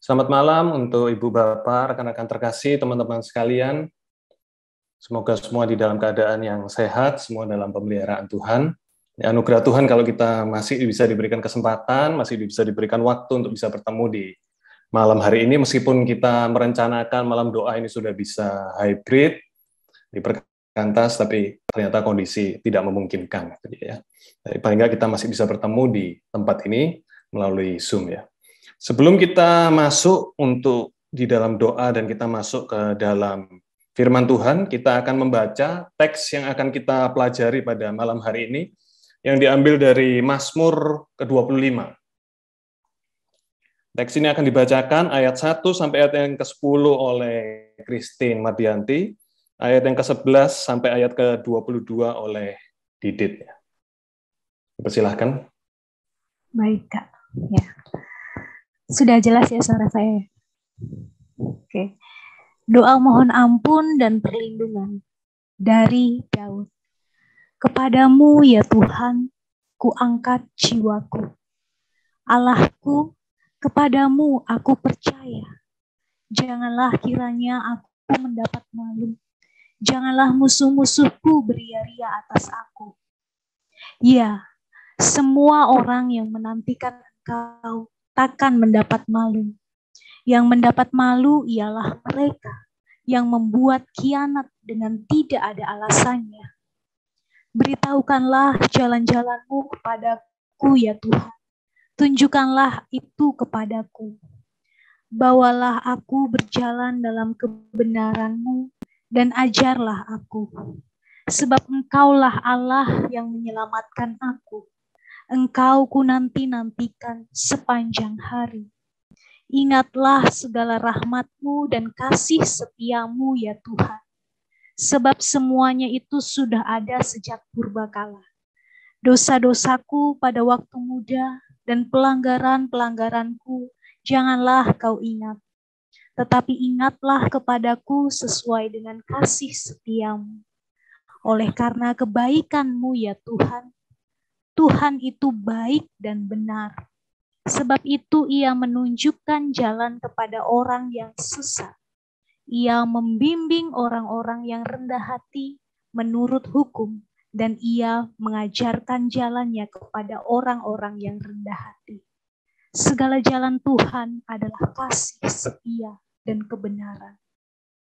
Selamat malam untuk Ibu Bapak, rekan-rekan terkasih, teman-teman sekalian. Semoga semua di dalam keadaan yang sehat, semua dalam pemeliharaan Tuhan. Ya, anugerah Tuhan kalau kita masih bisa diberikan kesempatan, masih bisa diberikan waktu untuk bisa bertemu di malam hari ini, meskipun kita merencanakan malam doa ini sudah bisa hybrid, diperkantas, tapi ternyata kondisi tidak memungkinkan. Ya. Jadi, paling nggak kita masih bisa bertemu di tempat ini melalui Zoom ya. Sebelum kita masuk untuk di dalam doa dan kita masuk ke dalam firman Tuhan, kita akan membaca teks yang akan kita pelajari pada malam hari ini, yang diambil dari Mazmur ke-25. Teks ini akan dibacakan ayat 1 sampai ayat yang ke-10 oleh Christine Mardianti, ayat yang ke-11 sampai ayat ke-22 oleh Didit. Persilahkan. Baik, Kak. Ya. Sudah jelas ya suara saya? Oke. Doa mohon ampun dan perlindungan dari Daud. Kepadamu ya Tuhan, kuangkat jiwaku. Allahku, kepadamu aku percaya. Janganlah kiranya aku mendapat malu. Janganlah musuh-musuhku beria-ria atas aku. Ya, semua orang yang menantikan Engkau takkan mendapat malu. Yang mendapat malu ialah mereka yang membuat khianat dengan tidak ada alasannya. Beritahukanlah jalan-jalan-Mu kepadaku ya Tuhan. Tunjukkanlah itu kepadaku. Bawalah aku berjalan dalam kebenaran-Mu dan ajarlah aku. Sebab Engkaulah Allah yang menyelamatkan aku. Engkau ku nanti-nantikan sepanjang hari. Ingatlah segala rahmat-Mu dan kasih setia-Mu ya Tuhan. Sebab semuanya itu sudah ada sejak purbakala. Dosa-dosaku pada waktu muda dan pelanggaran-pelanggaranku janganlah Kau ingat. Tetapi ingatlah kepadaku sesuai dengan kasih setia-Mu. Oleh karena kebaikan-Mu ya Tuhan, Tuhan itu baik dan benar. Sebab itu Ia menunjukkan jalan kepada orang yang sesat. Ia membimbing orang-orang yang rendah hati menurut hukum, dan Ia mengajarkan jalannya kepada orang-orang yang rendah hati. Segala jalan Tuhan adalah kasih setia dan kebenaran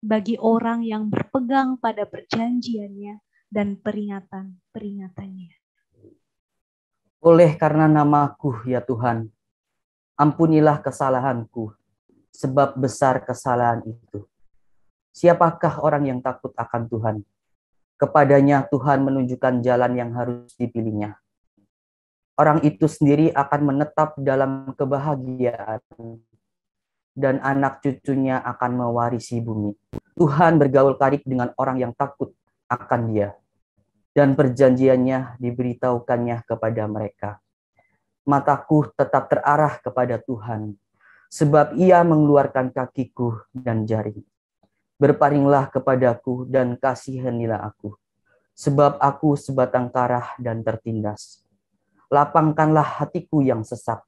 bagi orang yang berpegang pada perjanjiannya dan peringatan-peringatannya. Oleh karena nama-Ku, ya Tuhan, ampunilah kesalahanku, sebab besar kesalahan itu. Siapakah orang yang takut akan Tuhan? Kepadanya Tuhan menunjukkan jalan yang harus dipilihnya. Orang itu sendiri akan menetap dalam kebahagiaan, dan anak cucunya akan mewarisi bumi. Tuhan bergaul karib dengan orang yang takut akan Dia, dan perjanjiannya diberitahukannya kepada mereka. Mataku tetap terarah kepada Tuhan, sebab Ia mengeluarkan kakiku dan jari. Berparinglah kepadaku dan kasihanilah aku, sebab aku sebatang karah dan tertindas. Lapangkanlah hatiku yang sesak,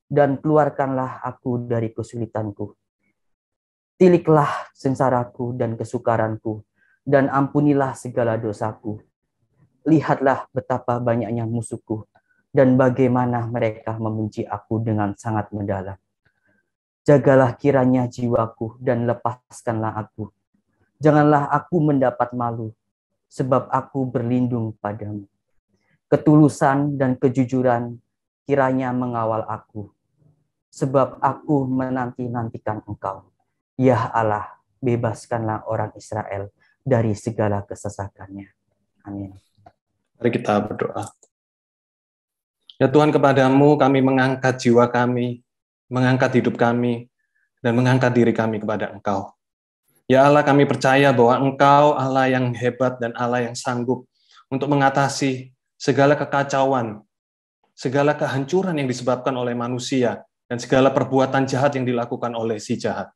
dan keluarkanlah aku dari kesulitanku. Tiliklah sengsaraku dan kesukaranku, dan ampunilah segala dosaku. Lihatlah betapa banyaknya musuhku, dan bagaimana mereka membenci aku dengan sangat mendalam. Jagalah kiranya jiwaku, dan lepaskanlah aku. Janganlah aku mendapat malu, sebab aku berlindung padamu. Ketulusan dan kejujuran kiranya mengawal aku, sebab aku menanti-nantikan Engkau. Ya Allah, bebaskanlah orang Israel dari segala kesesakannya. Amin. Mari kita berdoa. Ya Tuhan, kepadamu kami mengangkat jiwa kami, mengangkat hidup kami, dan mengangkat diri kami kepada Engkau. Ya Allah, kami percaya bahwa Engkau Allah yang hebat dan Allah yang sanggup untuk mengatasi segala kekacauan, segala kehancuran yang disebabkan oleh manusia, dan segala perbuatan jahat yang dilakukan oleh si jahat.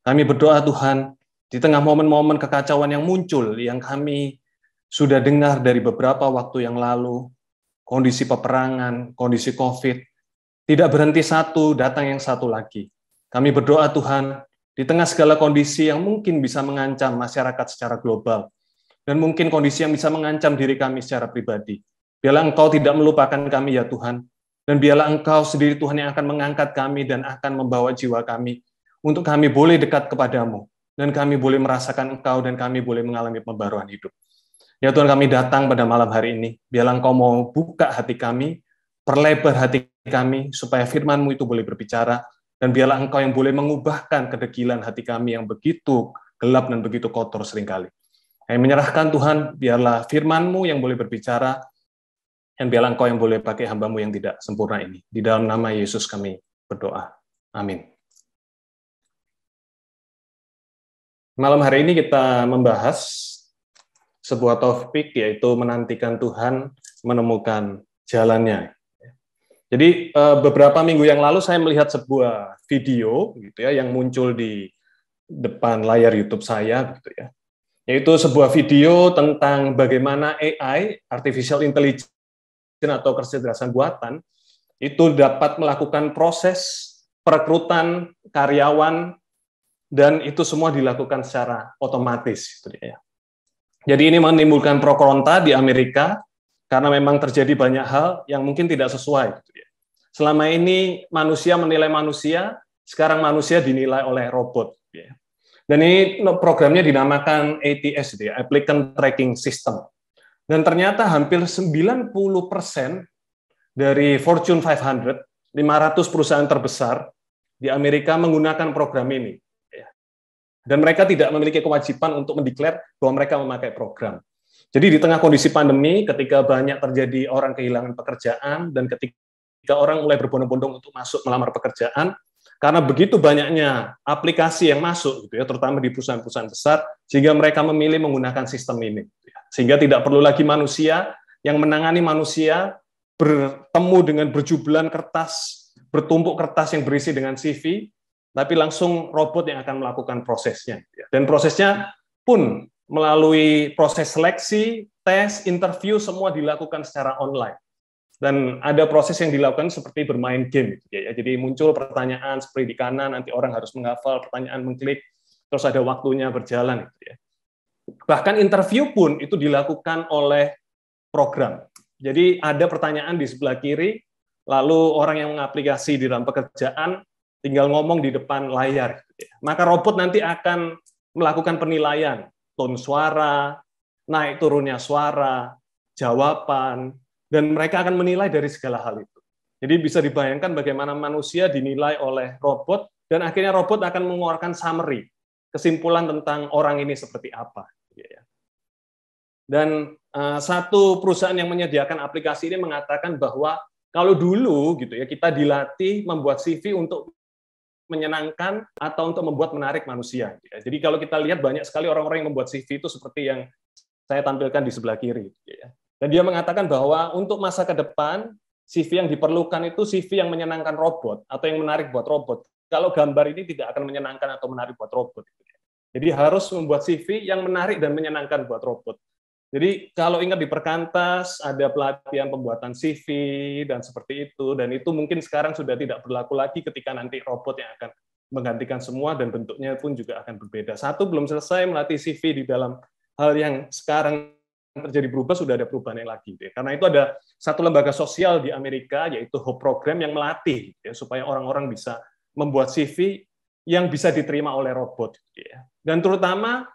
Kami berdoa Tuhan, di tengah momen-momen kekacauan yang muncul, yang kami sudah dengar dari beberapa waktu yang lalu, kondisi peperangan, kondisi COVID, tidak berhenti satu, datang yang satu lagi. Kami berdoa Tuhan, di tengah segala kondisi yang mungkin bisa mengancam masyarakat secara global, dan mungkin kondisi yang bisa mengancam diri kami secara pribadi, biarlah Engkau tidak melupakan kami ya Tuhan, dan biarlah Engkau sendiri Tuhan yang akan mengangkat kami dan akan membawa jiwa kami, untuk kami boleh dekat kepadamu, dan kami boleh merasakan Engkau, dan kami boleh mengalami pembaruan hidup. Ya Tuhan, kami datang pada malam hari ini, biarlah Engkau mau buka hati kami, perlebar hati kami, supaya firman-Mu itu boleh berbicara, dan biarlah Engkau yang boleh mengubahkan kedegilan hati kami yang begitu gelap dan begitu kotor seringkali. Kami menyerahkan Tuhan, biarlah firman-Mu yang boleh berbicara, dan biarlah Engkau yang boleh pakai hamba-Mu yang tidak sempurna ini. Di dalam nama Yesus kami berdoa. Amin. Malam hari ini kita membahas sebuah topik, yaitu menantikan Tuhan menemukan jalannya. Jadi beberapa minggu yang lalu saya melihat sebuah video gitu ya yang muncul di depan layar YouTube saya gitu ya. Yaitu sebuah video tentang bagaimana AI, artificial intelligence atau kecerdasan buatan itu dapat melakukan proses perekrutan karyawan, dan itu semua dilakukan secara otomatis gitu ya. Jadi ini menimbulkan pro kontra di Amerika, karena memang terjadi banyak hal yang mungkin tidak sesuai. Selama ini manusia menilai manusia, sekarang manusia dinilai oleh robot. Dan ini programnya dinamakan ATS, Applicant Tracking System. Dan ternyata hampir 90% dari Fortune 500, 500 perusahaan terbesar di Amerika menggunakan program ini. Dan mereka tidak memiliki kewajiban untuk mendeklar bahwa mereka memakai program. Jadi di tengah kondisi pandemi, ketika banyak terjadi orang kehilangan pekerjaan, dan ketika orang mulai berbondong-bondong untuk masuk melamar pekerjaan, karena begitu banyaknya aplikasi yang masuk, gitu ya, terutama di perusahaan-perusahaan besar, sehingga mereka memilih menggunakan sistem ini. Sehingga tidak perlu lagi manusia yang menangani manusia bertemu dengan berjubulan kertas, bertumpuk kertas yang berisi dengan CV, tapi langsung robot yang akan melakukan prosesnya. Dan prosesnya pun melalui proses seleksi, tes, interview, semua dilakukan secara online. Dan ada proses yang dilakukan seperti bermain game. Jadi muncul pertanyaan seperti di kanan, nanti orang harus menghafal pertanyaan, mengklik, terus ada waktunya berjalan. Bahkan interview pun itu dilakukan oleh program. Jadi ada pertanyaan di sebelah kiri, lalu orang yang mengaplikasi di dalam pekerjaan tinggal ngomong di depan layar. Maka robot nanti akan melakukan penilaian, tone suara, naik turunnya suara, jawaban, dan mereka akan menilai dari segala hal itu. Jadi bisa dibayangkan bagaimana manusia dinilai oleh robot, dan akhirnya robot akan mengeluarkan summary, kesimpulan tentang orang ini seperti apa. Dan satu perusahaan yang menyediakan aplikasi ini mengatakan bahwa kalau dulu gitu ya kita dilatih membuat CV untuk menyenangkan atau untuk membuat menarik manusia. Jadi kalau kita lihat banyak sekali orang-orang yang membuat CV itu seperti yang saya tampilkan di sebelah kiri. Dan dia mengatakan bahwa untuk masa ke depan, CV yang diperlukan itu CV yang menyenangkan robot atau yang menarik buat robot. Kalau gambar ini tidak akan menyenangkan atau menarik buat robot. Jadi harus membuat CV yang menarik dan menyenangkan buat robot. Jadi kalau ingat di Perkantas ada pelatihan pembuatan CV dan seperti itu, dan itu mungkin sekarang sudah tidak berlaku lagi ketika nanti robot yang akan menggantikan semua, dan bentuknya pun juga akan berbeda. Satu, belum selesai melatih CV di dalam hal yang sekarang terjadi berubah, sudah ada perubahan yang lagi. Karena itu ada satu lembaga sosial di Amerika, yaitu Hope Program, yang melatih supaya orang-orang bisa membuat CV yang bisa diterima oleh robot. Dan terutama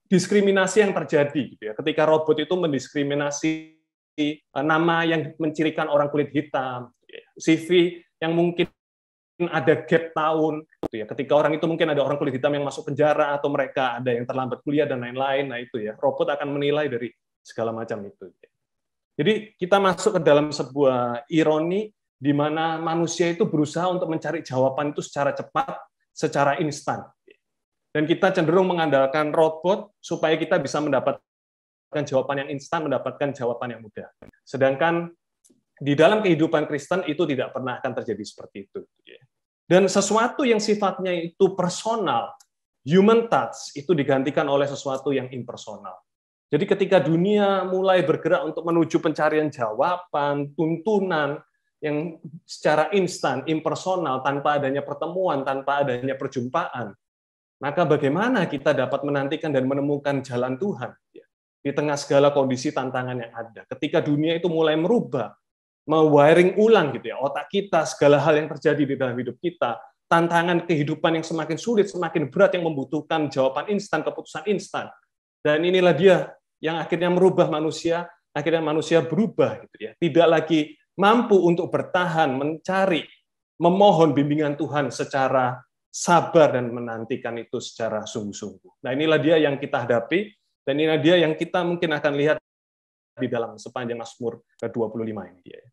diskriminasi yang terjadi ketika robot itu mendiskriminasi nama yang mencirikan orang kulit hitam, CV yang mungkin ada gap tahun, ketika orang itu mungkin ada orang kulit hitam yang masuk penjara, atau mereka ada yang terlambat kuliah dan lain-lain. Nah itu ya, robot akan menilai dari segala macam itu. Jadi kita masuk ke dalam sebuah ironi di mana manusia itu berusaha untuk mencari jawaban itu secara cepat, secara instan. Dan kita cenderung mengandalkan robot supaya kita bisa mendapatkan jawaban yang instan, mendapatkan jawaban yang mudah. Sedangkan di dalam kehidupan Kristen itu tidak pernah akan terjadi seperti itu. Dan sesuatu yang sifatnya itu personal, human touch, itu digantikan oleh sesuatu yang impersonal. Jadi ketika dunia mulai bergerak untuk menuju pencarian jawaban, tuntunan, yang secara instan, impersonal, tanpa adanya pertemuan, tanpa adanya perjumpaan, maka bagaimana kita dapat menantikan dan menemukan jalan Tuhan di tengah segala kondisi tantangan yang ada. Ketika dunia itu mulai merubah, mewiring ulang gitu ya otak kita, segala hal yang terjadi di dalam hidup kita, tantangan kehidupan yang semakin sulit, semakin berat, yang membutuhkan jawaban instan, keputusan instan. Dan inilah dia yang akhirnya merubah manusia, akhirnya manusia berubah gitu ya. Tidak lagi mampu untuk bertahan, mencari, memohon bimbingan Tuhan secara sabar dan menantikan itu secara sungguh-sungguh. Nah, inilah dia yang kita hadapi, dan inilah dia yang kita mungkin akan lihat di dalam sepanjang Mazmur ke-25 ini dia.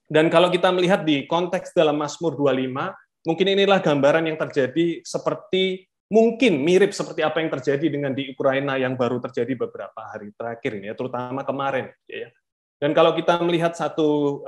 Dan kalau kita melihat di konteks dalam Mazmur 25, mungkin inilah gambaran yang terjadi seperti, mungkin mirip seperti apa yang terjadi dengan di Ukraina yang baru terjadi beberapa hari terakhir ini, ya, terutama kemarin. Ya. Dan kalau kita melihat satu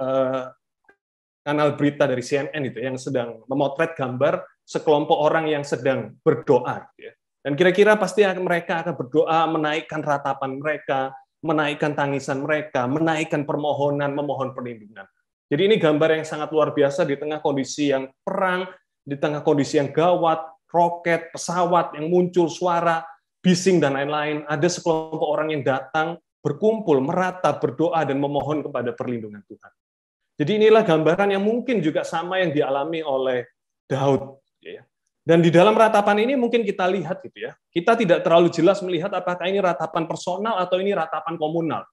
kanal berita dari CNN itu yang sedang memotret gambar sekelompok orang yang sedang berdoa. Ya. Dan kira-kira pasti mereka akan berdoa, menaikkan ratapan mereka, menaikkan tangisan mereka, menaikkan permohonan, memohon perlindungan. Jadi ini gambar yang sangat luar biasa di tengah kondisi yang perang, di tengah kondisi yang gawat, roket, pesawat yang muncul, suara, bising, dan lain-lain. Ada sekelompok orang yang datang, berkumpul, merata, berdoa, dan memohon kepada perlindungan Tuhan. Jadi inilah gambaran yang mungkin juga sama yang dialami oleh Daud. Dan di dalam ratapan ini mungkin kita lihat gitu ya, kita tidak terlalu jelas melihat apakah ini ratapan personal atau ini ratapan komunal.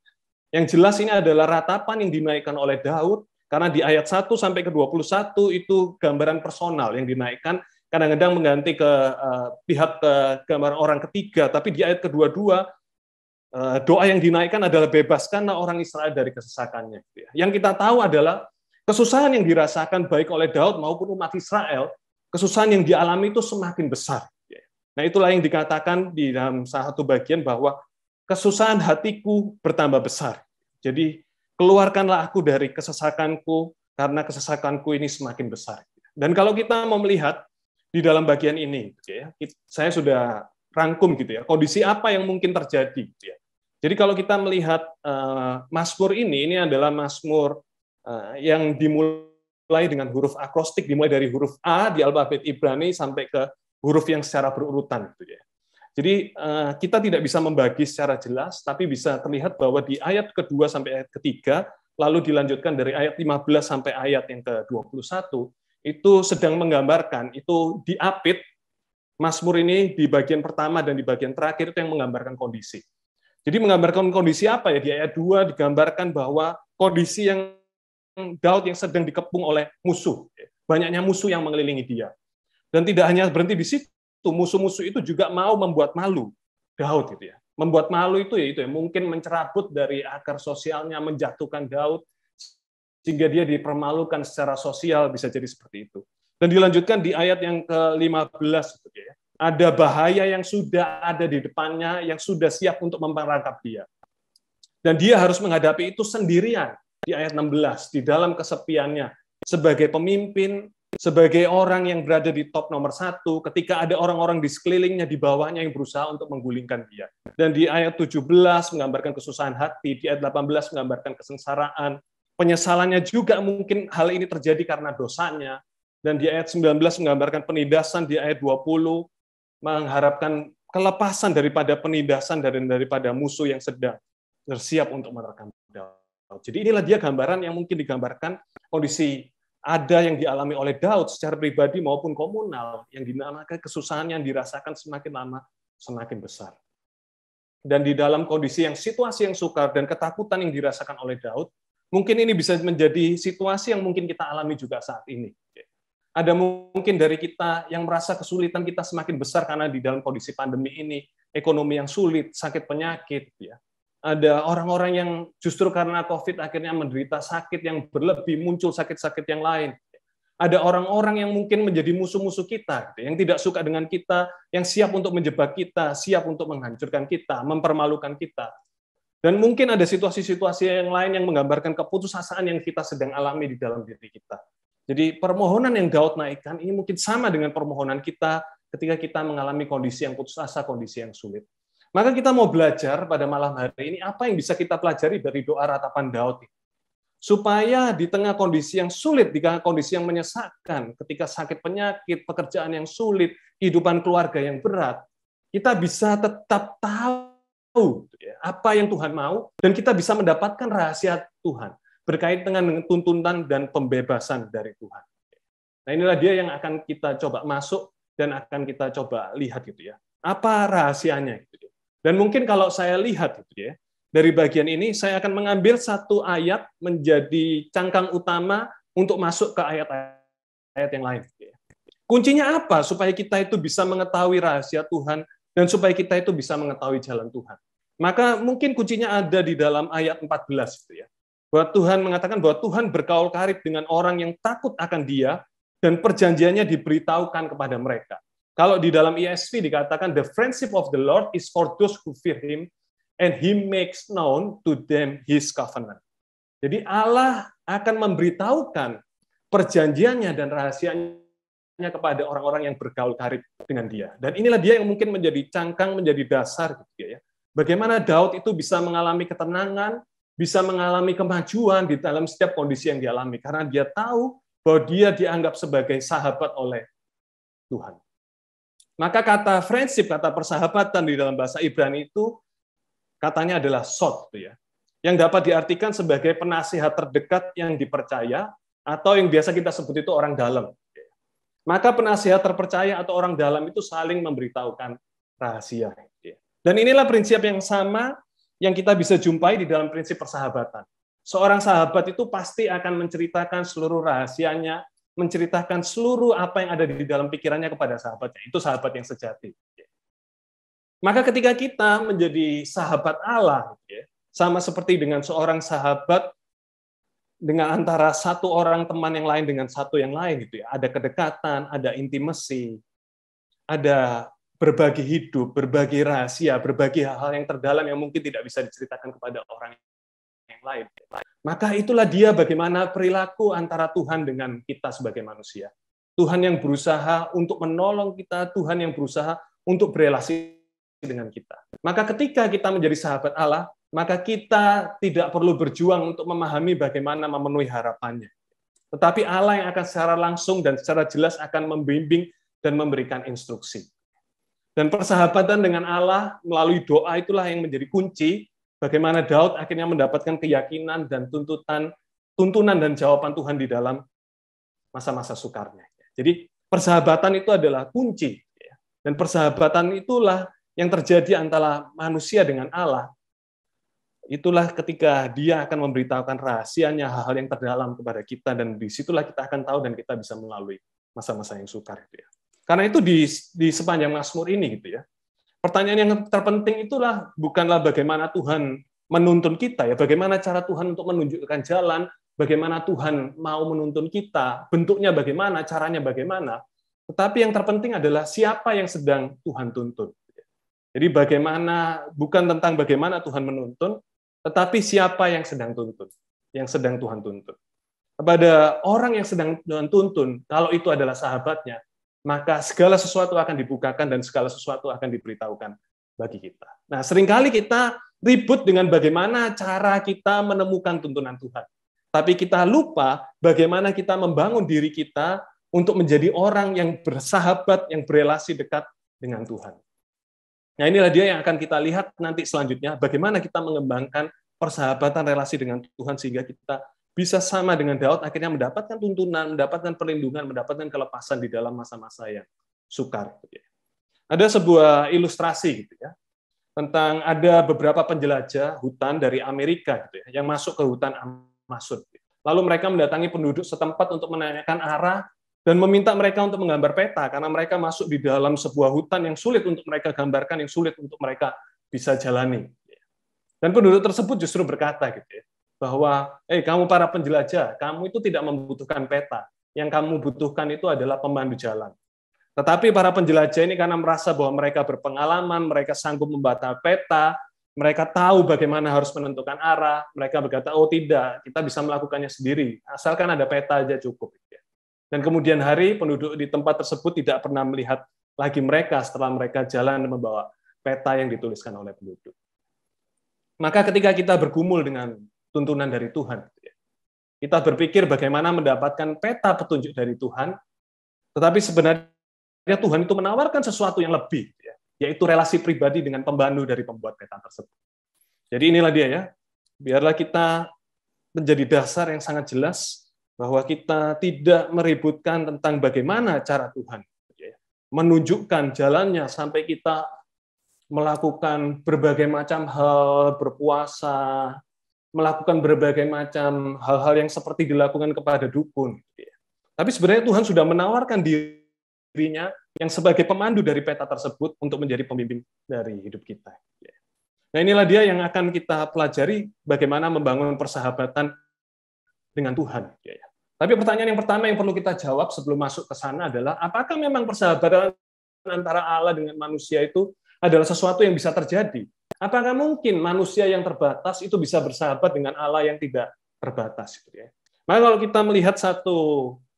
Yang jelas ini adalah ratapan yang dinaikkan oleh Daud, karena di ayat 1 sampai ke 21 itu gambaran personal yang dinaikkan, kadang-kadang mengganti ke pihak ke gambaran orang ketiga, tapi di ayat kedua-dua doa yang dinaikkan adalah bebaskanlah orang Israel dari kesesakannya. Yang kita tahu adalah kesusahan yang dirasakan baik oleh Daud maupun umat Israel, kesusahan yang dialami itu semakin besar. Nah, itulah yang dikatakan di dalam satu bagian bahwa kesusahan hatiku bertambah besar. Jadi, keluarkanlah aku dari kesesakanku, karena kesesakanku ini semakin besar. Dan kalau kita mau melihat di dalam bagian ini, saya sudah rangkum gitu ya, kondisi apa yang mungkin terjadi. Gitu ya. Jadi kalau kita melihat Mazmur ini adalah Mazmur yang dimulai dengan huruf akrostik, dimulai dari huruf A di alfabet Ibrani sampai ke huruf yang secara berurutan. Gitu ya. Jadi kita tidak bisa membagi secara jelas, tapi bisa terlihat bahwa di ayat kedua sampai ayat ketiga, lalu dilanjutkan dari ayat 15 sampai ayat yang ke-21, itu sedang menggambarkan, itu diapit, Mazmur ini di bagian pertama dan di bagian terakhir itu yang menggambarkan kondisi. Jadi menggambarkan kondisi apa ya? Di ayat 2 digambarkan bahwa kondisi yang Daud yang sedang dikepung oleh musuh. Banyaknya musuh yang mengelilingi dia. Dan tidak hanya berhenti di situ, musuh-musuh itu juga mau membuat malu Daud gitu ya. Membuat malu itu ya mungkin mencerabut dari akar sosialnya, menjatuhkan Daud sehingga dia dipermalukan secara sosial, bisa jadi seperti itu. Dan dilanjutkan di ayat yang ke-15 gitu ya. Ada bahaya yang sudah ada di depannya, yang sudah siap untuk memperangkap dia. Dan dia harus menghadapi itu sendirian di ayat 16 di dalam kesepiannya sebagai pemimpin, sebagai orang yang berada di top nomor 1, ketika ada orang-orang di sekelilingnya, di bawahnya yang berusaha untuk menggulingkan dia. Dan di ayat 17 menggambarkan kesusahan hati, di ayat 18 menggambarkan kesengsaraan, penyesalannya juga mungkin hal ini terjadi karena dosanya, dan di ayat 19 menggambarkan penindasan, di ayat 20 mengharapkan kelepasan daripada penindasan dan daripada musuh yang sedang bersiap untuk menerkam Daud. Jadi inilah dia gambaran yang mungkin digambarkan kondisi ada yang dialami oleh Daud secara pribadi maupun komunal, yang dinamakan kesusahan yang dirasakan semakin lama semakin besar. Dan di dalam kondisi yang situasi yang sukar dan ketakutan yang dirasakan oleh Daud, mungkin ini bisa menjadi situasi yang mungkin kita alami juga saat ini. Ada mungkin dari kita yang merasa kesulitan kita semakin besar karena di dalam kondisi pandemi ini, ekonomi yang sulit, sakit penyakit, ya. Ada orang-orang yang justru karena COVID akhirnya menderita sakit yang berlebih, muncul sakit-sakit yang lain. Ada orang-orang yang mungkin menjadi musuh-musuh kita, yang tidak suka dengan kita, yang siap untuk menjebak kita, siap untuk menghancurkan kita, mempermalukan kita. Dan mungkin ada situasi-situasi yang lain yang menggambarkan keputusasaan yang kita sedang alami di dalam diri kita. Jadi permohonan yang Daud naikkan ini mungkin sama dengan permohonan kita ketika kita mengalami kondisi yang putus asa, kondisi yang sulit. Maka kita mau belajar pada malam hari ini apa yang bisa kita pelajari dari doa ratapan Daud ini. supaya di tengah kondisi yang sulit, di tengah kondisi yang menyesakkan, ketika sakit penyakit, pekerjaan yang sulit, kehidupan keluarga yang berat, kita bisa tetap tahu apa yang Tuhan mau, dan kita bisa mendapatkan rahasia Tuhan berkait dengan tuntunan dan pembebasan dari Tuhan. Nah, inilah dia yang akan kita coba masuk dan akan kita coba lihat gitu ya. Apa rahasianya gitu ya. Dan mungkin kalau saya lihat gitu ya, dari bagian ini saya akan mengambil satu ayat menjadi cangkang utama untuk masuk ke ayat-ayat yang lain gitu ya. Kuncinya apa supaya kita itu bisa mengetahui rahasia Tuhan dan supaya kita itu bisa mengetahui jalan Tuhan? Maka mungkin kuncinya ada di dalam ayat 14 gitu ya. Bahwa Tuhan mengatakan bahwa Tuhan berkaul karib dengan orang yang takut akan Dia dan perjanjiannya diberitahukan kepada mereka. Kalau di dalam ESV dikatakan the friendship of the Lord is for those who fear Him and He makes known to them His covenant. Jadi Allah akan memberitahukan perjanjiannya dan rahasianya kepada orang-orang yang bergaul karib dengan Dia. Dan inilah dia yang mungkin menjadi cangkang, menjadi dasar gitu ya. Bagaimana Daud itu bisa mengalami ketenangan, bisa mengalami kemajuan di dalam setiap kondisi yang dialami karena dia tahu bahwa dia dianggap sebagai sahabat oleh Tuhan. Maka kata friendship, kata persahabatan di dalam bahasa Ibrani itu katanya adalah sod, ya, yang dapat diartikan sebagai penasihat terdekat yang dipercaya atau yang biasa kita sebut itu orang dalam. Maka penasihat terpercaya atau orang dalam itu saling memberitahukan rahasia. Dan inilah prinsip yang sama yang kita bisa jumpai di dalam prinsip persahabatan. Seorang sahabat itu pasti akan menceritakan seluruh rahasianya, menceritakan seluruh apa yang ada di dalam pikirannya kepada sahabatnya. Itu sahabat yang sejati. Maka ketika kita menjadi sahabat Allah, sama seperti dengan seorang sahabat dengan antara satu orang teman yang lain dengan satu yang lain, gitu ya. Ada kedekatan, ada intimasi, ada berbagi hidup, berbagi rahasia, berbagi hal-hal yang terdalam yang mungkin tidak bisa diceritakan kepada orang yang lain. Maka itulah dia bagaimana perilaku antara Tuhan dengan kita sebagai manusia. Tuhan yang berusaha untuk menolong kita, Tuhan yang berusaha untuk berelasi dengan kita. Maka ketika kita menjadi sahabat Allah, maka kita tidak perlu berjuang untuk memahami bagaimana memenuhi harapannya. Tetapi Allah yang akan secara langsung dan secara jelas akan membimbing dan memberikan instruksi. Dan persahabatan dengan Allah melalui doa itulah yang menjadi kunci bagaimana Daud akhirnya mendapatkan keyakinan dan tuntunan dan jawaban Tuhan di dalam masa-masa sukarnya. Jadi persahabatan itu adalah kunci. Dan persahabatan itulah yang terjadi antara manusia dengan Allah. Itulah ketika dia akan memberitahukan rahasianya, hal-hal yang terdalam kepada kita, dan disitulah kita akan tahu dan kita bisa melalui masa-masa yang sukar. Karena itu di sepanjang Mazmur ini gitu ya. Pertanyaan yang terpenting itulah bukanlah bagaimana Tuhan menuntun kita ya, bagaimana cara Tuhan untuk menunjukkan jalan, bagaimana Tuhan mau menuntun kita, bentuknya bagaimana, caranya bagaimana. Tetapi yang terpenting adalah siapa yang sedang Tuhan tuntun. Jadi bagaimana bukan tentang bagaimana Tuhan menuntun, tetapi siapa yang sedang tuntun, yang sedang Tuhan tuntun. Kepada orang yang sedang Tuhan tuntun, kalau itu adalah sahabatnya, maka segala sesuatu akan dibukakan dan segala sesuatu akan diberitahukan bagi kita. Nah, seringkali kita ribut dengan bagaimana cara kita menemukan tuntunan Tuhan. Tapi kita lupa bagaimana kita membangun diri kita untuk menjadi orang yang bersahabat, yang berelasi dekat dengan Tuhan. Nah, inilah dia yang akan kita lihat nanti selanjutnya, bagaimana kita mengembangkan persahabatan relasi dengan Tuhan sehingga kita bisa sama dengan Daud akhirnya mendapatkan tuntunan, mendapatkan perlindungan, mendapatkan kelepasan di dalam masa-masa yang sukar. Ada sebuah ilustrasi gitu ya, tentang ada beberapa penjelajah hutan dari Amerika gitu ya, yang masuk ke hutan Amazon. Lalu mereka mendatangi penduduk setempat untuk menanyakan arah dan meminta mereka untuk menggambar peta karena mereka masuk di dalam sebuah hutan yang sulit untuk mereka gambarkan, yang sulit untuk mereka bisa jalani. Dan penduduk tersebut justru berkata gitu ya, bahwa kamu para penjelajah, kamu itu tidak membutuhkan peta. Yang kamu butuhkan itu adalah pemandu jalan. Tetapi para penjelajah ini karena merasa bahwa mereka berpengalaman, mereka sanggup membaca peta, mereka tahu bagaimana harus menentukan arah, mereka berkata, oh tidak, kita bisa melakukannya sendiri, asalkan ada peta aja cukup. Dan kemudian hari penduduk di tempat tersebut tidak pernah melihat lagi mereka setelah mereka jalan membawa peta yang dituliskan oleh penduduk. Maka ketika kita bergumul dengan tuntunan dari Tuhan, Kita berpikir bagaimana mendapatkan peta petunjuk dari Tuhan, tetapi sebenarnya Tuhan itu menawarkan sesuatu yang lebih, yaitu relasi pribadi dengan pembantu dari pembuat peta tersebut. Jadi inilah dia ya, biarlah kita menjadi dasar yang sangat jelas bahwa kita tidak meributkan tentang bagaimana cara Tuhan menunjukkan jalannya sampai kita melakukan berbagai macam hal, berpuasa, melakukan berbagai macam hal-hal yang seperti dilakukan kepada dukun. Tapi sebenarnya Tuhan sudah menawarkan dirinya yang sebagai pemandu dari peta tersebut untuk menjadi pemimpin dari hidup kita. Nah inilah dia yang akan kita pelajari bagaimana membangun persahabatan dengan Tuhan. Tapi pertanyaan yang pertama yang perlu kita jawab sebelum masuk ke sana adalah, apakah memang persahabatan antara Allah dengan manusia itu adalah sesuatu yang bisa terjadi? Apakah mungkin manusia yang terbatas itu bisa bersahabat dengan Allah yang tidak terbatas? Maka kalau kita melihat satu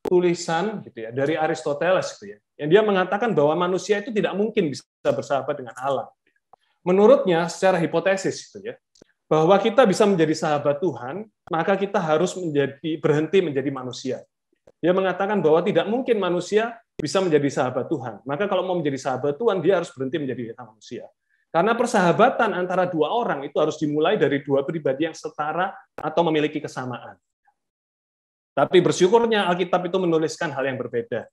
tulisan dari Aristoteles yang dia mengatakan bahwa manusia itu tidak mungkin bisa bersahabat dengan Allah. Menurutnya, secara hipotesis bahwa kita bisa menjadi sahabat Tuhan, maka kita harus berhenti menjadi manusia. Dia mengatakan bahwa tidak mungkin manusia bisa menjadi sahabat Tuhan. Maka kalau mau menjadi sahabat Tuhan, dia harus berhenti menjadi manusia. Karena persahabatan antara dua orang itu harus dimulai dari dua pribadi yang setara atau memiliki kesamaan. Tapi bersyukurnya Alkitab itu menuliskan hal yang berbeda.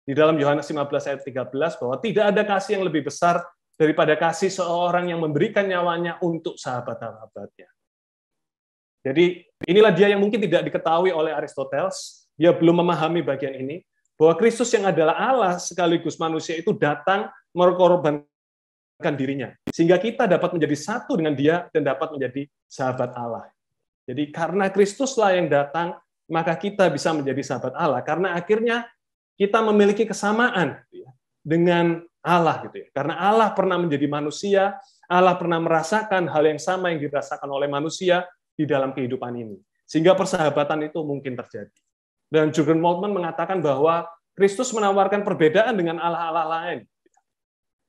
Di dalam Yohanes 15 ayat 13 bahwa tidak ada kasih yang lebih besar daripada kasih seorang yang memberikan nyawanya untuk sahabat-sahabatnya. Jadi inilah dia yang mungkin tidak diketahui oleh Aristoteles. Dia belum memahami bagian ini, bahwa Kristus yang adalah Allah sekaligus manusia itu datang mengorbankan dirinya, sehingga kita dapat menjadi satu dengan dia dan dapat menjadi sahabat Allah. Jadi karena Kristuslah yang datang, maka kita bisa menjadi sahabat Allah, karena akhirnya kita memiliki kesamaan dengan Allah Karena Allah pernah menjadi manusia, Allah pernah merasakan hal yang sama yang dirasakan oleh manusia di dalam kehidupan ini. Sehingga persahabatan itu mungkin terjadi. Dan Jurgen Moltmann mengatakan bahwa Kristus menawarkan perbedaan dengan Allah-Allah lain.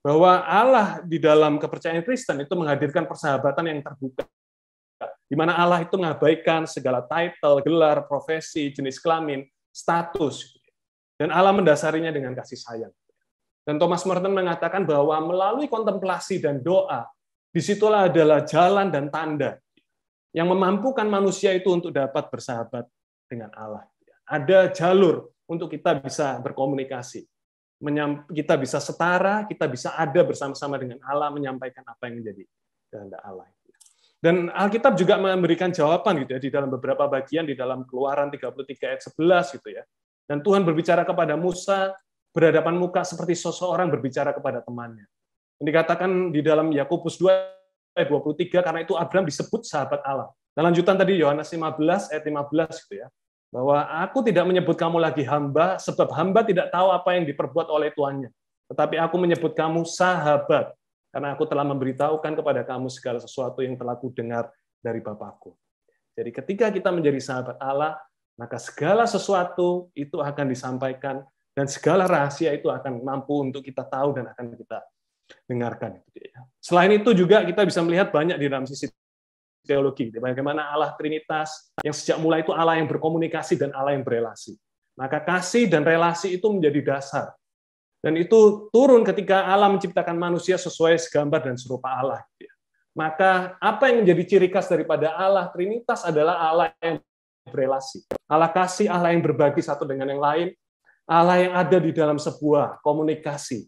Bahwa Allah di dalam kepercayaan Kristen itu menghadirkan persahabatan yang terbuka. Di mana Allah itu mengabaikan segala title, gelar, profesi, jenis kelamin, status. Dan Allah mendasarinya dengan kasih sayang. Dan Thomas Merton mengatakan bahwa melalui kontemplasi dan doa, disitulah adalah jalan dan tanda yang memampukan manusia itu untuk dapat bersahabat dengan Allah. Ada jalur untuk kita bisa berkomunikasi. Kita bisa setara, kita bisa ada bersama-sama dengan Allah, menyampaikan apa yang menjadi kehendak Allah. Dan Alkitab juga memberikan jawaban di dalam beberapa bagian, di dalam Keluaran 33 ayat 11 Dan Tuhan berbicara kepada Musa, berhadapan muka seperti seseorang berbicara kepada temannya. Yang dikatakan di dalam Yakobus 2 ayat 23, karena itu Abraham disebut sahabat Allah. Dan lanjutan tadi Yohanes 15 ayat 15 bahwa aku tidak menyebut kamu lagi hamba, sebab hamba tidak tahu apa yang diperbuat oleh tuannya. Tetapi aku menyebut kamu sahabat, karena aku telah memberitahukan kepada kamu segala sesuatu yang telah kudengar dari Bapakku. Jadi ketika kita menjadi sahabat Allah, maka segala sesuatu itu akan disampaikan, dan segala rahasia itu akan mampu untuk kita tahu dan akan kita dengarkan. Selain itu juga kita bisa melihat banyak di dalam sisi teologi, bagaimana Allah Trinitas, yang sejak mulai itu Allah yang berkomunikasi dan Allah yang berelasi. Maka kasih dan relasi itu menjadi dasar. Dan itu turun ketika Allah menciptakan manusia sesuai segambar dan serupa Allah. Maka apa yang menjadi ciri khas daripada Allah Trinitas adalah Allah yang berelasi. Allah kasih, Allah yang berbagi satu dengan yang lain, Allah yang ada di dalam sebuah komunikasi.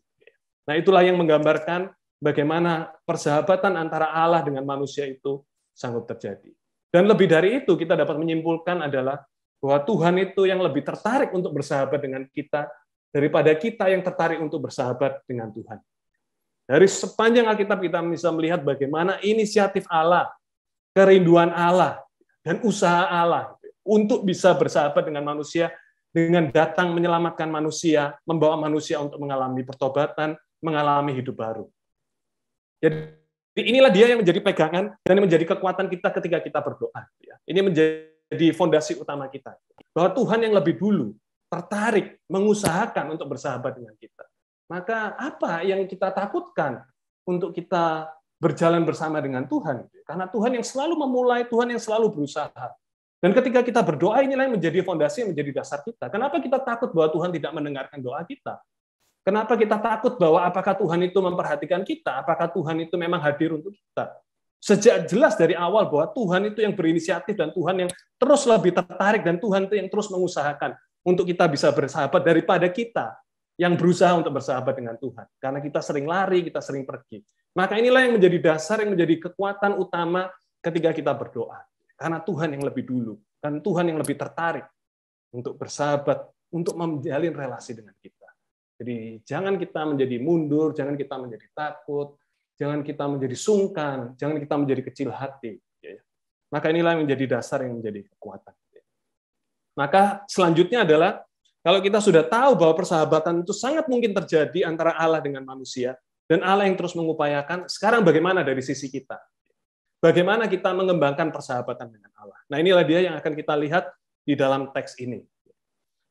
Nah, itulah yang menggambarkan bagaimana persahabatan antara Allah dengan manusia itu sanggup terjadi. Dan lebih dari itu, kita dapat menyimpulkan adalah bahwa Tuhan itu yang lebih tertarik untuk bersahabat dengan kita daripada kita yang tertarik untuk bersahabat dengan Tuhan. Dari sepanjang Alkitab kita bisa melihat bagaimana inisiatif Allah, kerinduan Allah, dan usaha Allah untuk bisa bersahabat dengan manusia, dengan datang menyelamatkan manusia, membawa manusia untuk mengalami pertobatan, mengalami hidup baru. Jadi inilah dia yang menjadi pegangan dan menjadi kekuatan kita ketika kita berdoa. Ini menjadi fondasi utama kita. Bahwa Tuhan yang lebih dulu tertarik, mengusahakan untuk bersahabat dengan kita. Maka apa yang kita takutkan untuk kita berjalan bersama dengan Tuhan? Karena Tuhan yang selalu memulai, Tuhan yang selalu berusaha. Dan ketika kita berdoa, inilah yang menjadi fondasi, yang menjadi dasar kita. Kenapa kita takut bahwa Tuhan tidak mendengarkan doa kita? Kenapa kita takut bahwa apakah Tuhan itu memperhatikan kita? Apakah Tuhan itu memang hadir untuk kita? Sejak jelas dari awal bahwa Tuhan itu yang berinisiatif dan Tuhan yang terus lebih tertarik dan Tuhan itu yang terus mengusahakan untuk kita bisa bersahabat daripada kita yang berusaha untuk bersahabat dengan Tuhan. Karena kita sering lari, kita sering pergi. Maka inilah yang menjadi dasar, yang menjadi kekuatan utama ketika kita berdoa. Karena Tuhan yang lebih dulu, dan Tuhan yang lebih tertarik untuk bersahabat, untuk menjalin relasi dengan kita. Jadi jangan kita menjadi mundur, jangan kita menjadi takut, jangan kita menjadi sungkan, jangan kita menjadi kecil hati. Maka inilah yang menjadi dasar, yang menjadi kekuatan. Maka selanjutnya adalah, kalau kita sudah tahu bahwa persahabatan itu sangat mungkin terjadi antara Allah dengan manusia, dan Allah yang terus mengupayakan, sekarang bagaimana dari sisi kita? Bagaimana kita mengembangkan persahabatan dengan Allah? Nah, inilah dia yang akan kita lihat di dalam teks ini.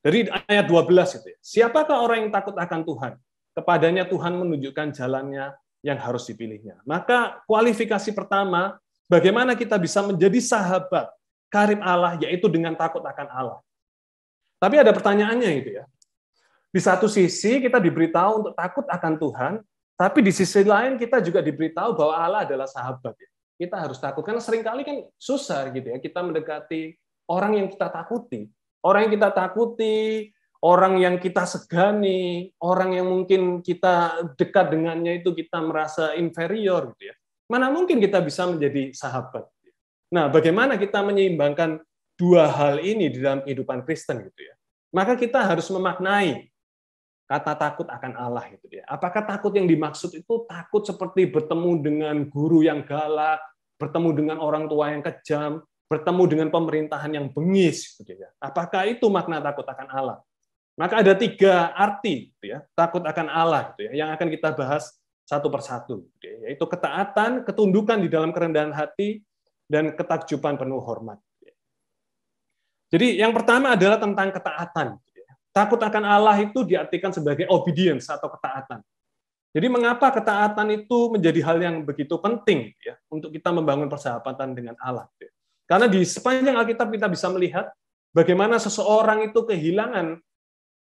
Dari ayat 12 itu ya. Siapakah orang yang takut akan Tuhan? Kepadanya Tuhan menunjukkan jalannya yang harus dipilihnya. Maka kualifikasi pertama, bagaimana kita bisa menjadi sahabat karib Allah, yaitu dengan takut akan Allah. Tapi ada pertanyaannya itu ya. Di satu sisi kita diberitahu untuk takut akan Tuhan, tapi di sisi lain kita juga diberitahu bahwa Allah adalah sahabat ya. Kita harus takut, karena seringkali kan susah gitu ya, kita mendekati orang yang kita takuti. Orang yang kita takuti, orang yang kita segani, orang yang mungkin kita dekat dengannya itu kita merasa inferior gitu ya. Mana mungkin kita bisa menjadi sahabat. Nah, bagaimana kita menyeimbangkan dua hal ini di dalam kehidupan Kristen gitu ya. Maka kita harus memaknai kata takut akan Allah gitu ya. Apakah takut yang dimaksud itu takut seperti bertemu dengan guru yang galak, bertemu dengan orang tua yang kejam, bertemu dengan pemerintahan yang bengis, gitu ya. Apakah itu makna takut akan Allah? Maka ada 3 arti, gitu ya, takut akan Allah, gitu ya, yang akan kita bahas satu persatu, gitu ya, yaitu ketaatan, ketundukan di dalam kerendahan hati, dan ketakjuban penuh hormat. Gitu ya. Jadi yang pertama adalah tentang ketaatan. Gitu ya. Takut akan Allah itu diartikan sebagai obedience atau ketaatan. Jadi mengapa ketaatan itu menjadi hal yang begitu penting ya untuk kita membangun persahabatan dengan Allah? Ya. Karena di sepanjang Alkitab kita bisa melihat bagaimana seseorang itu kehilangan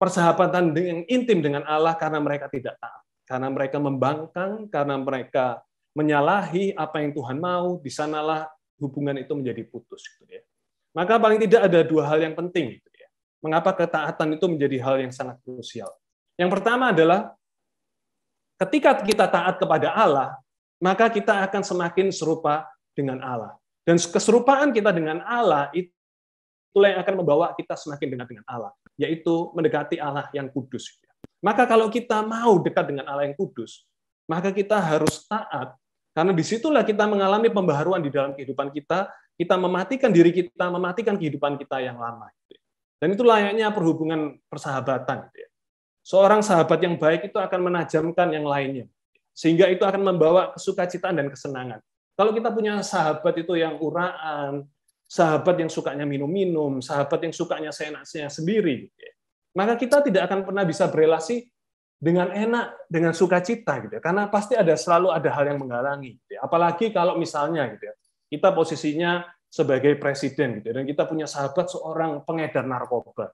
persahabatan yang intim dengan Allah karena mereka tidak taat, karena mereka membangkang, karena mereka menyalahi apa yang Tuhan mau. Di sanalah hubungan itu menjadi putus. Gitu ya. Maka paling tidak ada 2 hal yang penting. Gitu ya. Mengapa ketaatan itu menjadi hal yang sangat krusial? Yang pertama adalah ketika kita taat kepada Allah, maka kita akan semakin serupa dengan Allah. Dan keserupaan kita dengan Allah itulah yang akan membawa kita semakin dekat dengan Allah, yaitu mendekati Allah yang kudus. Maka kalau kita mau dekat dengan Allah yang kudus, maka kita harus taat, karena disitulah kita mengalami pembaharuan di dalam kehidupan kita mematikan diri kita, mematikan kehidupan kita yang lama. Dan itu layaknya perhubungan persahabatan. Seorang sahabat yang baik itu akan menajamkan yang lainnya, sehingga itu akan membawa kesukacitaan dan kesenangan. Kalau kita punya sahabat itu yang uraan, sahabat yang sukanya minum-minum, sahabat yang sukanya seenaknya sendiri, maka kita tidak akan pernah bisa berelasi dengan enak, dengan sukacita, gitu. Karena pasti selalu ada hal yang menghalangi. Apalagi kalau misalnya kita posisinya sebagai presiden, dan kita punya sahabat seorang pengedar narkoba.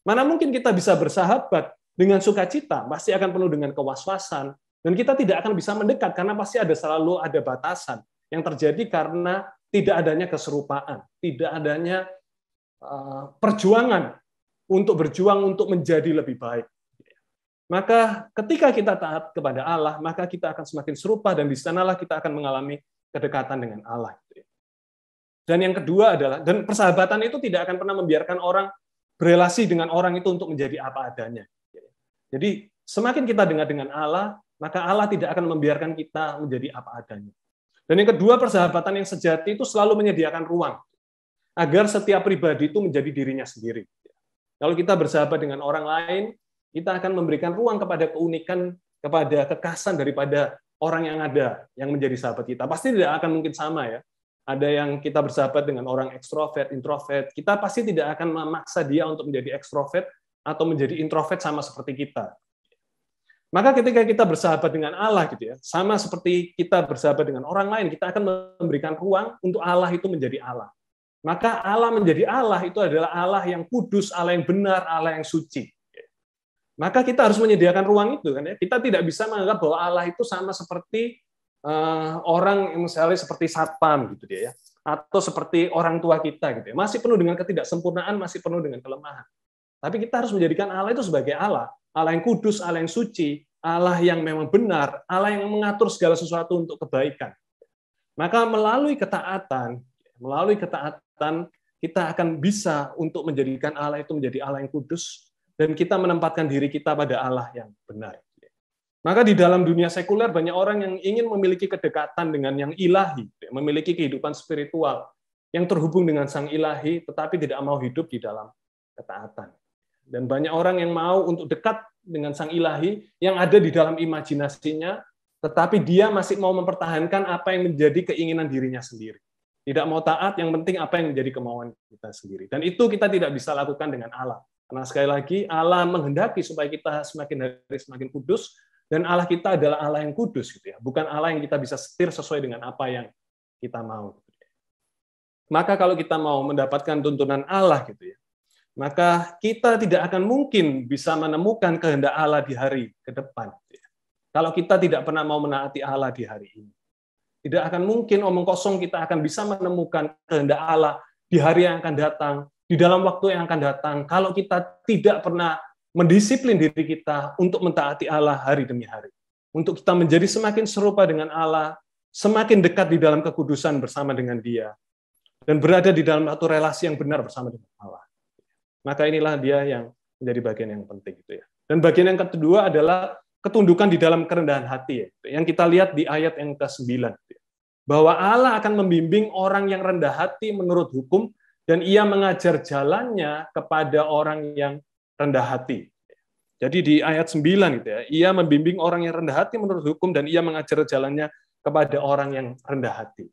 Mana mungkin kita bisa bersahabat dengan sukacita, pasti akan penuh dengan kewaswasan, dan kita tidak akan bisa mendekat, karena pasti selalu ada batasan yang terjadi karena tidak adanya keserupaan, tidak adanya perjuangan untuk berjuang untuk menjadi lebih baik. Maka ketika kita taat kepada Allah, maka kita akan semakin serupa, dan di sanalah kita akan mengalami kedekatan dengan Allah. Dan yang kedua adalah, dan persahabatan itu tidak akan pernah membiarkan orang berelasi dengan orang itu untuk menjadi apa adanya. Jadi semakin kita dekat dengan Allah, maka Allah tidak akan membiarkan kita menjadi apa adanya. Dan yang kedua, persahabatan yang sejati itu selalu menyediakan ruang agar setiap pribadi itu menjadi dirinya sendiri. Kalau kita bersahabat dengan orang lain, kita akan memberikan ruang kepada keunikan, kepada kekhasan daripada orang yang ada, yang menjadi sahabat kita. Pasti tidak akan mungkin sama ya. Ada yang kita bersahabat dengan orang ekstrovert, introvert. Kita pasti tidak akan memaksa dia untuk menjadi ekstrovert atau menjadi introvert sama seperti kita. Maka ketika kita bersahabat dengan Allah gitu ya, sama seperti kita bersahabat dengan orang lain, kita akan memberikan ruang untuk Allah itu menjadi Allah. Maka Allah menjadi Allah itu adalah Allah yang kudus, Allah yang benar, Allah yang suci. Maka kita harus menyediakan ruang itu kan ya. Kita tidak bisa menganggap bahwa Allah itu sama seperti orang misalnya seperti satpam gitu dia ya, atau seperti orang tua kita gitu ya. Masih penuh dengan ketidaksempurnaan, masih penuh dengan kelemahan. Tapi kita harus menjadikan Allah itu sebagai Allah yang kudus, Allah yang suci, Allah yang memang benar, Allah yang mengatur segala sesuatu untuk kebaikan. Maka melalui ketaatan kita akan bisa untuk menjadikan Allah itu menjadi Allah yang kudus, dan kita menempatkan diri kita pada Allah yang benar. Maka di dalam dunia sekuler banyak orang yang ingin memiliki kedekatan dengan yang ilahi, memiliki kehidupan spiritual yang terhubung dengan Sang Ilahi, tetapi tidak mau hidup di dalam ketaatan. Dan banyak orang yang mau untuk dekat dengan Sang Ilahi yang ada di dalam imajinasinya, tetapi dia masih mau mempertahankan apa yang menjadi keinginan dirinya sendiri. Tidak mau taat, yang penting apa yang menjadi kemauan kita sendiri. Dan itu kita tidak bisa lakukan dengan Allah. Karena sekali lagi, Allah menghendaki supaya kita semakin hari semakin kudus, dan Allah kita adalah Allah yang kudus, gitu ya. Bukan Allah yang kita bisa setir sesuai dengan apa yang kita mau. Maka kalau kita mau mendapatkan tuntunan Allah, gitu ya, maka kita tidak akan mungkin bisa menemukan kehendak Allah di hari ke depan. Gitu ya. Kalau kita tidak pernah mau menaati Allah di hari ini. Tidak akan mungkin omong kosong kita akan bisa menemukan kehendak Allah di hari yang akan datang, di dalam waktu yang akan datang, kalau kita tidak pernah mendisiplin diri kita untuk mentaati Allah hari demi hari. Untuk kita menjadi semakin serupa dengan Allah, semakin dekat di dalam kekudusan bersama dengan Dia, dan berada di dalam satu relasi yang benar bersama dengan Allah. Maka inilah dia yang menjadi bagian yang penting. Gitu ya. Dan bagian yang kedua adalah ketundukan di dalam kerendahan hati. Yang kita lihat di ayat yang ke-9. Bahwa Allah akan membimbing orang yang rendah hati menurut hukum, dan ia mengajar jalannya kepada orang yang rendah hati. Jadi di ayat 9 gitu ya, ia membimbing orang yang rendah hati menurut hukum, dan ia mengajar jalannya kepada orang yang rendah hati.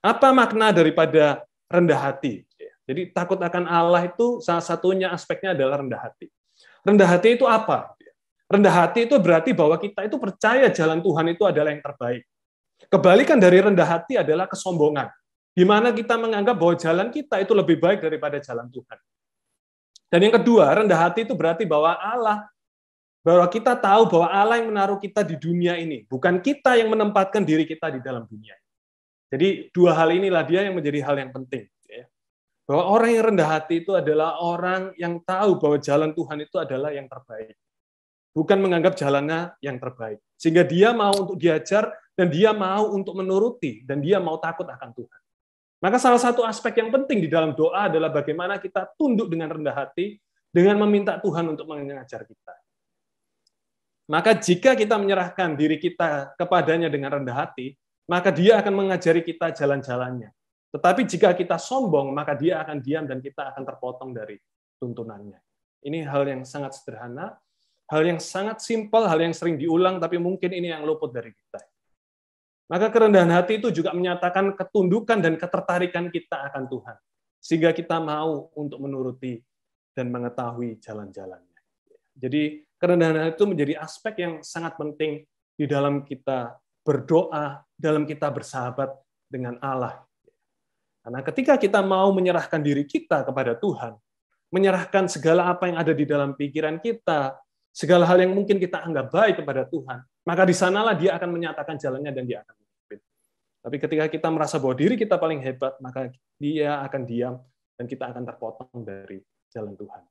Apa makna daripada rendah hati? Jadi takut akan Allah itu salah satunya aspeknya adalah rendah hati. Rendah hati itu apa? Rendah hati itu berarti bahwa kita itu percaya jalan Tuhan itu adalah yang terbaik. Kebalikan dari rendah hati adalah kesombongan, di mana kita menganggap bahwa jalan kita itu lebih baik daripada jalan Tuhan. Dan yang kedua, rendah hati itu berarti bahwa kita tahu bahwa Allah yang menaruh kita di dunia ini, bukan kita yang menempatkan diri kita di dalam dunia. Jadi dua hal inilah dia yang menjadi hal yang penting. Bahwa orang yang rendah hati itu adalah orang yang tahu bahwa jalan Tuhan itu adalah yang terbaik. Bukan menganggap jalannya yang terbaik. Sehingga dia mau untuk diajar, dan dia mau untuk menuruti, dan dia mau takut akan Tuhan. Maka salah satu aspek yang penting di dalam doa adalah bagaimana kita tunduk dengan rendah hati, dengan meminta Tuhan untuk mengajar kita. Maka jika kita menyerahkan diri kita kepadanya dengan rendah hati, maka dia akan mengajari kita jalan-jalannya. Tetapi jika kita sombong, maka dia akan diam dan kita akan terpotong dari tuntunannya. Ini hal yang sangat sederhana, hal yang sangat simpel, hal yang sering diulang, tapi mungkin ini yang luput dari kita. Maka kerendahan hati itu juga menyatakan ketundukan dan ketertarikan kita akan Tuhan. Sehingga kita mau untuk menuruti dan mengetahui jalan-jalannya. Jadi kerendahan hati itu menjadi aspek yang sangat penting di dalam kita berdoa, dalam kita bersahabat dengan Allah. Karena ketika kita mau menyerahkan diri kita kepada Tuhan, menyerahkan segala apa yang ada di dalam pikiran kita, segala hal yang mungkin kita anggap baik kepada Tuhan, maka di sanalah dia akan menyatakan jalannya dan dia akan memimpin. Tapi ketika kita merasa bahwa diri kita paling hebat, maka dia akan diam dan kita akan terpotong dari jalan Tuhan.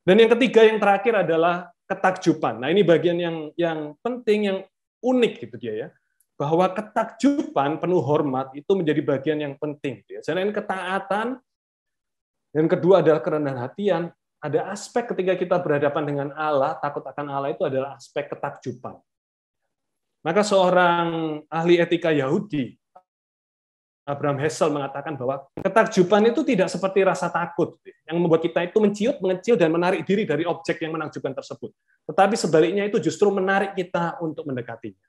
Dan yang ketiga, yang terakhir adalah ketakjuban. Nah, ini bagian yang penting, yang unik gitu dia ya. Bahwa ketakjuban penuh hormat itu menjadi bagian yang penting. Selain ketaatan, dan kedua adalah kerendahan hatian, ada aspek ketika kita berhadapan dengan Allah, takut akan Allah itu adalah aspek ketakjuban. Maka seorang ahli etika Yahudi, Abraham Hessel, mengatakan bahwa ketakjuban itu tidak seperti rasa takut, yang membuat kita itu menciut, mengecil, dan menarik diri dari objek yang menakjubkan tersebut. Tetapi sebaliknya itu justru menarik kita untuk mendekatinya.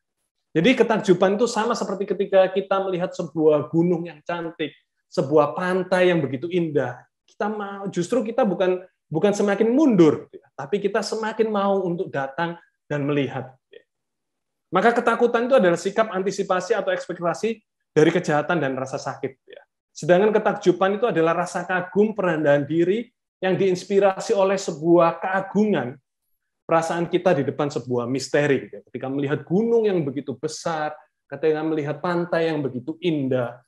Jadi ketakjuban itu sama seperti ketika kita melihat sebuah gunung yang cantik, sebuah pantai yang begitu indah. Justru kita bukan semakin mundur, tapi kita semakin mau untuk datang dan melihat. Maka ketakutan itu adalah sikap antisipasi atau ekspektasi dari kejahatan dan rasa sakit. Sedangkan ketakjuban itu adalah rasa kagum, perendahan diri yang diinspirasi oleh sebuah keagungan, perasaan kita di depan sebuah misteri. Ketika melihat gunung yang begitu besar, ketika melihat pantai yang begitu indah,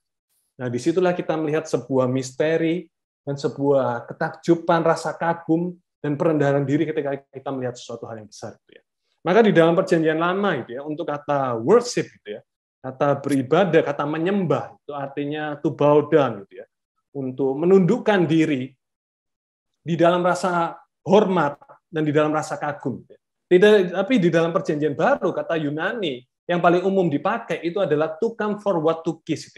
nah disitulah kita melihat sebuah misteri dan sebuah ketakjuban, rasa kagum, dan perendahan diri ketika kita melihat sesuatu hal yang besar. Maka di dalam Perjanjian Lama untuk kata worship kata beribadah, kata menyembah itu artinya to bow down untuk menundukkan diri di dalam rasa hormat dan di dalam rasa kagum. Tapi di dalam Perjanjian Baru kata Yunani yang paling umum dipakai itu adalah to come forward to kiss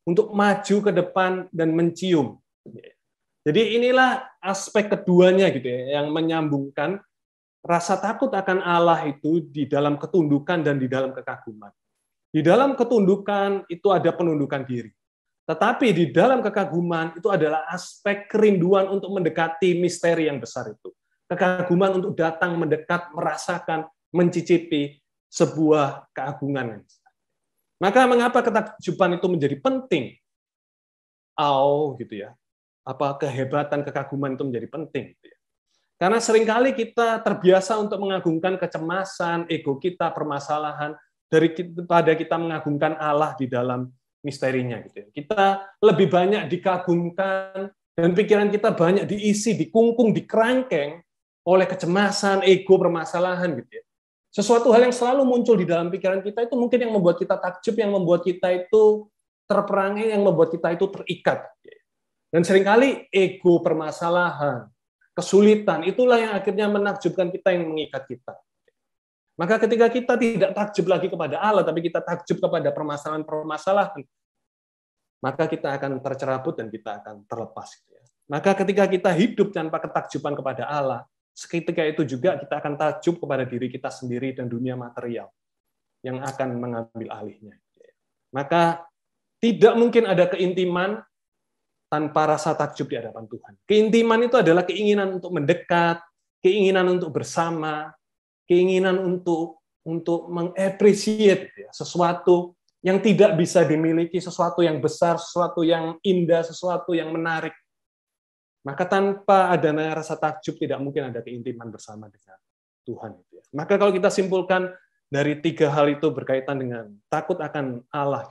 untuk maju ke depan dan mencium. Jadi inilah aspek keduanya yang menyambungkan rasa takut akan Allah itu di dalam ketundukan dan di dalam kekaguman. Di dalam ketundukan itu ada penundukan diri. Tetapi di dalam kekaguman itu adalah aspek kerinduan untuk mendekati misteri yang besar itu. Kekaguman untuk datang mendekat, merasakan, mencicipi sebuah keagungan yang besar. Maka mengapa ketakjuban itu menjadi penting? Kehebatan kekaguman itu menjadi penting. Karena seringkali kita terbiasa untuk mengagungkan kecemasan, ego kita, permasalahan, daripada kita mengagungkan Allah di dalam misterinya. Kita lebih banyak dikagumkan, dan pikiran kita banyak diisi, dikungkung, dikerangkeng oleh kecemasan, ego, permasalahan. Sesuatu hal yang selalu muncul di dalam pikiran kita itu mungkin yang membuat kita takjub, yang membuat kita itu terperangi, yang membuat kita itu terikat. Dan seringkali ego, permasalahan, kesulitan, itulah yang akhirnya menakjubkan kita, yang mengikat kita. Maka ketika kita tidak takjub lagi kepada Allah, tapi kita takjub kepada permasalahan-permasalahan, maka kita akan tercerabut dan kita akan terlepas. Maka ketika kita hidup tanpa ketakjuban kepada Allah, seketika itu juga kita akan takjub kepada diri kita sendiri dan dunia material yang akan mengambil alihnya. Maka tidak mungkin ada keintiman tanpa rasa takjub di hadapan Tuhan. Keintiman itu adalah keinginan untuk mendekat, keinginan untuk bersama, keinginan untuk mengapresiasi sesuatu yang tidak bisa dimiliki, sesuatu yang besar, sesuatu yang indah, sesuatu yang menarik. Maka tanpa adanya rasa takjub tidak mungkin ada keintiman bersama dengan Tuhan. Maka kalau kita simpulkan dari 3 hal itu berkaitan dengan takut akan Allah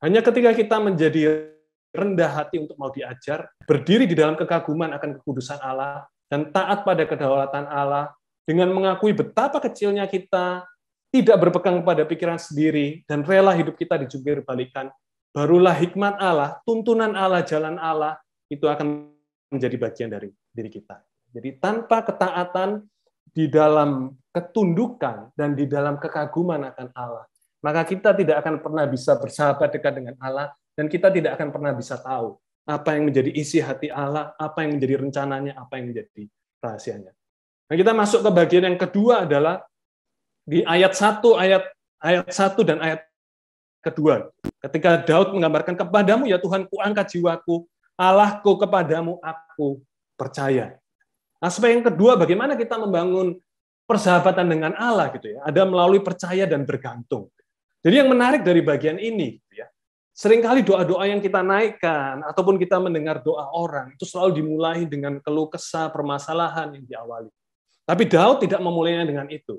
hanya ketika kita menjadi rendah hati untuk mau diajar, berdiri di dalam kekaguman akan kekudusan Allah dan taat pada kedaulatan Allah, dengan mengakui betapa kecilnya kita, tidak berpegang pada pikiran sendiri, dan rela hidup kita dijungkir balikan, barulah hikmat Allah, tuntunan Allah, jalan Allah, itu akan menjadi bagian dari diri kita. Jadi tanpa ketaatan di dalam ketundukan dan di dalam kekaguman akan Allah, maka kita tidak akan pernah bisa bersahabat dekat dengan Allah, dan kita tidak akan pernah bisa tahu apa yang menjadi isi hati Allah, apa yang menjadi rencananya, apa yang menjadi rahasianya. Nah, kita masuk ke bagian yang kedua adalah di ayat 1 dan ayat kedua. Ketika Daud menggambarkan, kepadamu ya Tuhan ku angkat jiwaku, Allahku kepadamu aku percaya. Aspek yang kedua, bagaimana kita membangun persahabatan dengan Allah Ada melalui percaya dan bergantung. Jadi yang menarik dari bagian ini seringkali doa-doa yang kita naikkan ataupun kita mendengar doa orang itu selalu dimulai dengan keluh kesah, permasalahan yang diawali. Tapi Daud tidak memulainya dengan itu.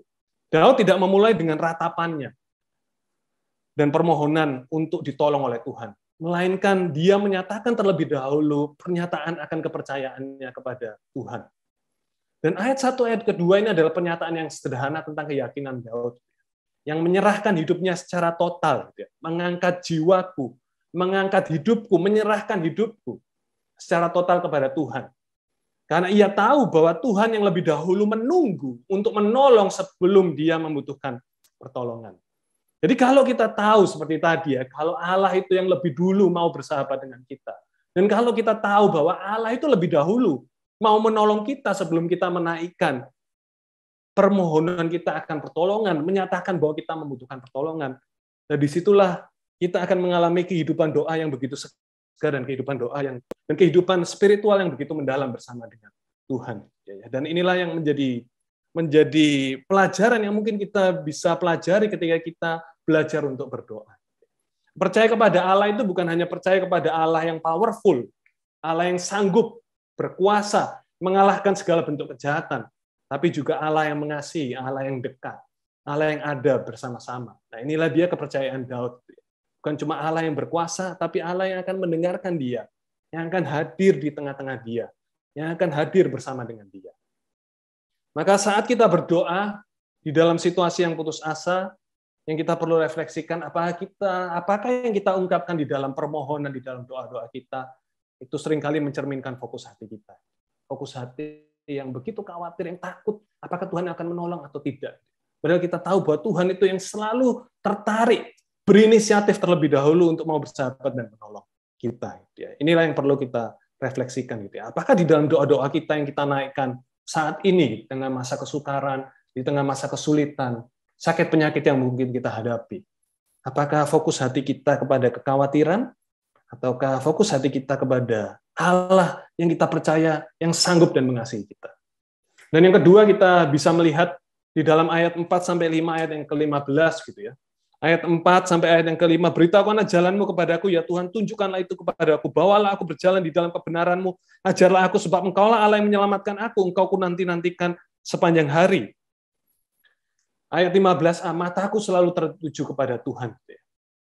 Daud tidak memulai dengan ratapannya dan permohonan untuk ditolong oleh Tuhan. Melainkan dia menyatakan terlebih dahulu pernyataan akan kepercayaannya kepada Tuhan. Dan ayat 1, ayat kedua ini adalah pernyataan yang sederhana tentang keyakinan Daud. Yang menyerahkan hidupnya secara total. Mengangkat jiwaku, mengangkat hidupku, menyerahkan hidupku secara total kepada Tuhan. Karena ia tahu bahwa Tuhan yang lebih dahulu menunggu untuk menolong sebelum dia membutuhkan pertolongan. Jadi kalau kita tahu seperti tadi kalau Allah itu yang lebih dulu mau bersahabat dengan kita. Dan kalau kita tahu bahwa Allah itu lebih dahulu mau menolong kita sebelum kita menaikkan permohonan kita akan pertolongan, menyatakan bahwa kita membutuhkan pertolongan. Dan disitulah kita akan mengalami kehidupan doa yang begitu segar dan kehidupan doa dan kehidupan spiritual yang begitu mendalam bersama dengan Tuhan. Dan inilah yang menjadi pelajaran yang mungkin kita bisa pelajari ketika kita belajar untuk berdoa. Percaya kepada Allah itu bukan hanya percaya kepada Allah yang powerful, Allah yang sanggup, berkuasa, mengalahkan segala bentuk kejahatan, tapi juga Allah yang mengasihi, Allah yang dekat, Allah yang ada bersama-sama. Nah, inilah dia kepercayaan Daud. Bukan cuma Allah yang berkuasa, tapi Allah yang akan mendengarkan dia, yang akan hadir di tengah-tengah dia, yang akan hadir bersama dengan dia. Maka saat kita berdoa di dalam situasi yang putus asa, yang kita perlu refleksikan, apakah yang kita ungkapkan di dalam permohonan, di dalam doa-doa kita, itu seringkali mencerminkan fokus hati kita. Fokus hati yang begitu khawatir, yang takut, apakah Tuhan akan menolong atau tidak. Padahal kita tahu bahwa Tuhan itu yang selalu tertarik, berinisiatif terlebih dahulu untuk mau bersahabat dan menolong kita. Inilah yang perlu kita refleksikan. Apakah di dalam doa-doa kita yang kita naikkan saat ini, dengan masa kesukaran, di tengah masa kesulitan, sakit penyakit yang mungkin kita hadapi, apakah fokus hati kita kepada kekhawatiran, ataukah fokus hati kita kepada Allah yang kita percaya, yang sanggup dan mengasihi kita. Dan yang kedua, kita bisa melihat di dalam ayat 4-5, ayat yang ke-15 gitu ya. Ayat 4 sampai ayat yang ke-5, beritahukanlah jalanmu kepadaku, ya Tuhan, tunjukkanlah itu kepadaku, bawalah aku berjalan di dalam kebenaranmu, ajarlah aku, sebab engkaulah Allah yang menyelamatkan aku, engkau ku nanti-nantikan sepanjang hari. Ayat 15a, mataku selalu tertuju kepada Tuhan.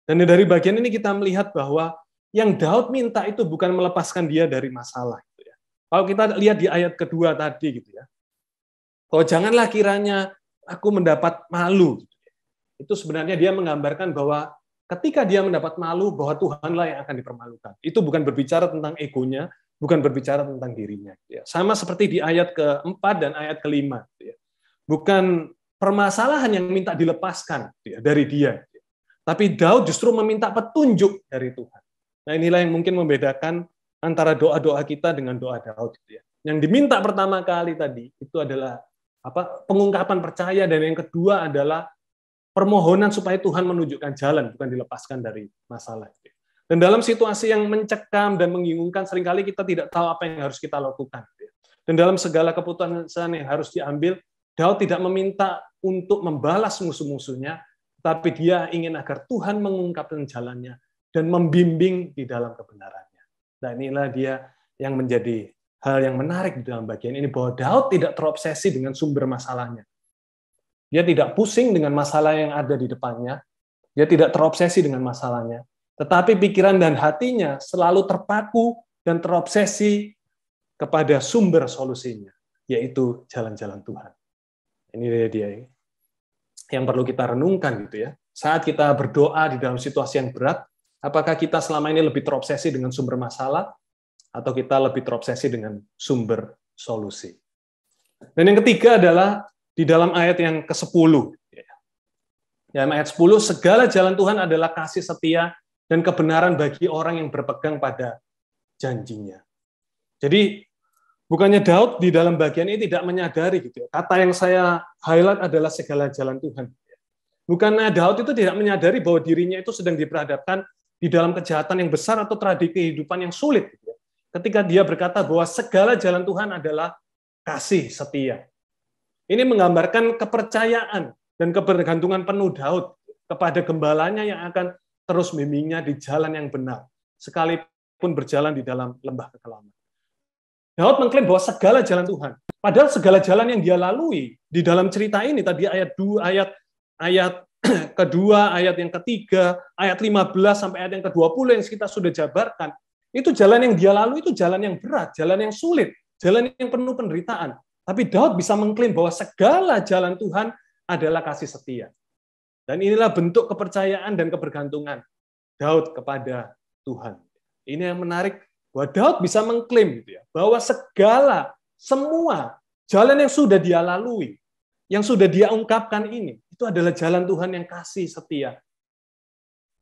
Dan dari bagian ini kita melihat bahwa yang Daud minta itu bukan melepaskan dia dari masalah. Gitu ya. Kalau kita lihat di ayat kedua tadi, gitu ya, oh janganlah kiranya aku mendapat malu. Gitu ya. Itu sebenarnya dia menggambarkan bahwa ketika dia mendapat malu, bahwa Tuhanlah yang akan dipermalukan. Itu bukan berbicara tentang egonya, bukan berbicara tentang dirinya. Gitu ya. Sama seperti di ayat ke-4 dan ayat ke-5. Gitu ya. Bukan permasalahan yang minta dilepaskan gitu ya, dari dia. Gitu ya. Tapi Daud justru meminta petunjuk dari Tuhan. Nah, inilah yang mungkin membedakan antara doa-doa kita dengan doa Daud. Gitu ya. Yang diminta pertama kali tadi itu adalah pengungkapan percaya, dan yang kedua adalah permohonan supaya Tuhan menunjukkan jalan, bukan dilepaskan dari masalah. Gitu ya. Dan dalam situasi yang mencekam dan membingungkan, seringkali kita tidak tahu apa yang harus kita lakukan. Gitu ya. Dan dalam segala keputusan yang harus diambil, Daud tidak meminta untuk membalas musuh-musuhnya, tapi dia ingin agar Tuhan mengungkapkan jalannya dan membimbing di dalam kebenarannya. Dan inilah dia yang menjadi hal yang menarik di dalam bagian ini, bahwa Daud tidak terobsesi dengan sumber masalahnya. Dia tidak pusing dengan masalah yang ada di depannya, dia tidak terobsesi dengan masalahnya, tetapi pikiran dan hatinya selalu terpaku dan terobsesi kepada sumber solusinya, yaitu jalan-jalan Tuhan. Ini dia yang perlu kita renungkan gitu ya. Saat kita berdoa di dalam situasi yang berat, apakah kita selama ini lebih terobsesi dengan sumber masalah, atau kita lebih terobsesi dengan sumber solusi? Dan yang ketiga adalah di dalam ayat yang ke-10. Dalam ayat 10, segala jalan Tuhan adalah kasih setia dan kebenaran bagi orang yang berpegang pada janjinya. Jadi, bukannya Daud di dalam bagian ini tidak menyadari gitu ya. Kata yang saya highlight adalah segala jalan Tuhan. Bukannya Daud itu tidak menyadari bahwa dirinya itu sedang diperhadapkan di dalam kejahatan yang besar atau tragedi kehidupan yang sulit. Gitu ya. Ketika dia berkata bahwa segala jalan Tuhan adalah kasih setia. Ini menggambarkan kepercayaan dan kebergantungan penuh Daud kepada gembalanya yang akan terus membimbingnya di jalan yang benar, sekalipun berjalan di dalam lembah kekelaman. Daud mengklaim bahwa segala jalan Tuhan. Padahal segala jalan yang dia lalui di dalam cerita ini, tadi ayat 2, ayat kedua, ayat yang ketiga, ayat 15 sampai ayat yang ke-20 yang kita sudah jabarkan, itu jalan yang dia lalui itu jalan yang berat, jalan yang sulit, jalan yang penuh penderitaan. Tapi Daud bisa mengklaim bahwa segala jalan Tuhan adalah kasih setia. Dan inilah bentuk kepercayaan dan kebergantungan Daud kepada Tuhan. Ini yang menarik, bahwa Daud bisa mengklaim gitu ya, bahwa semua jalan yang sudah dia lalui, yang sudah dia ungkapkan ini, itu adalah jalan Tuhan yang kasih setia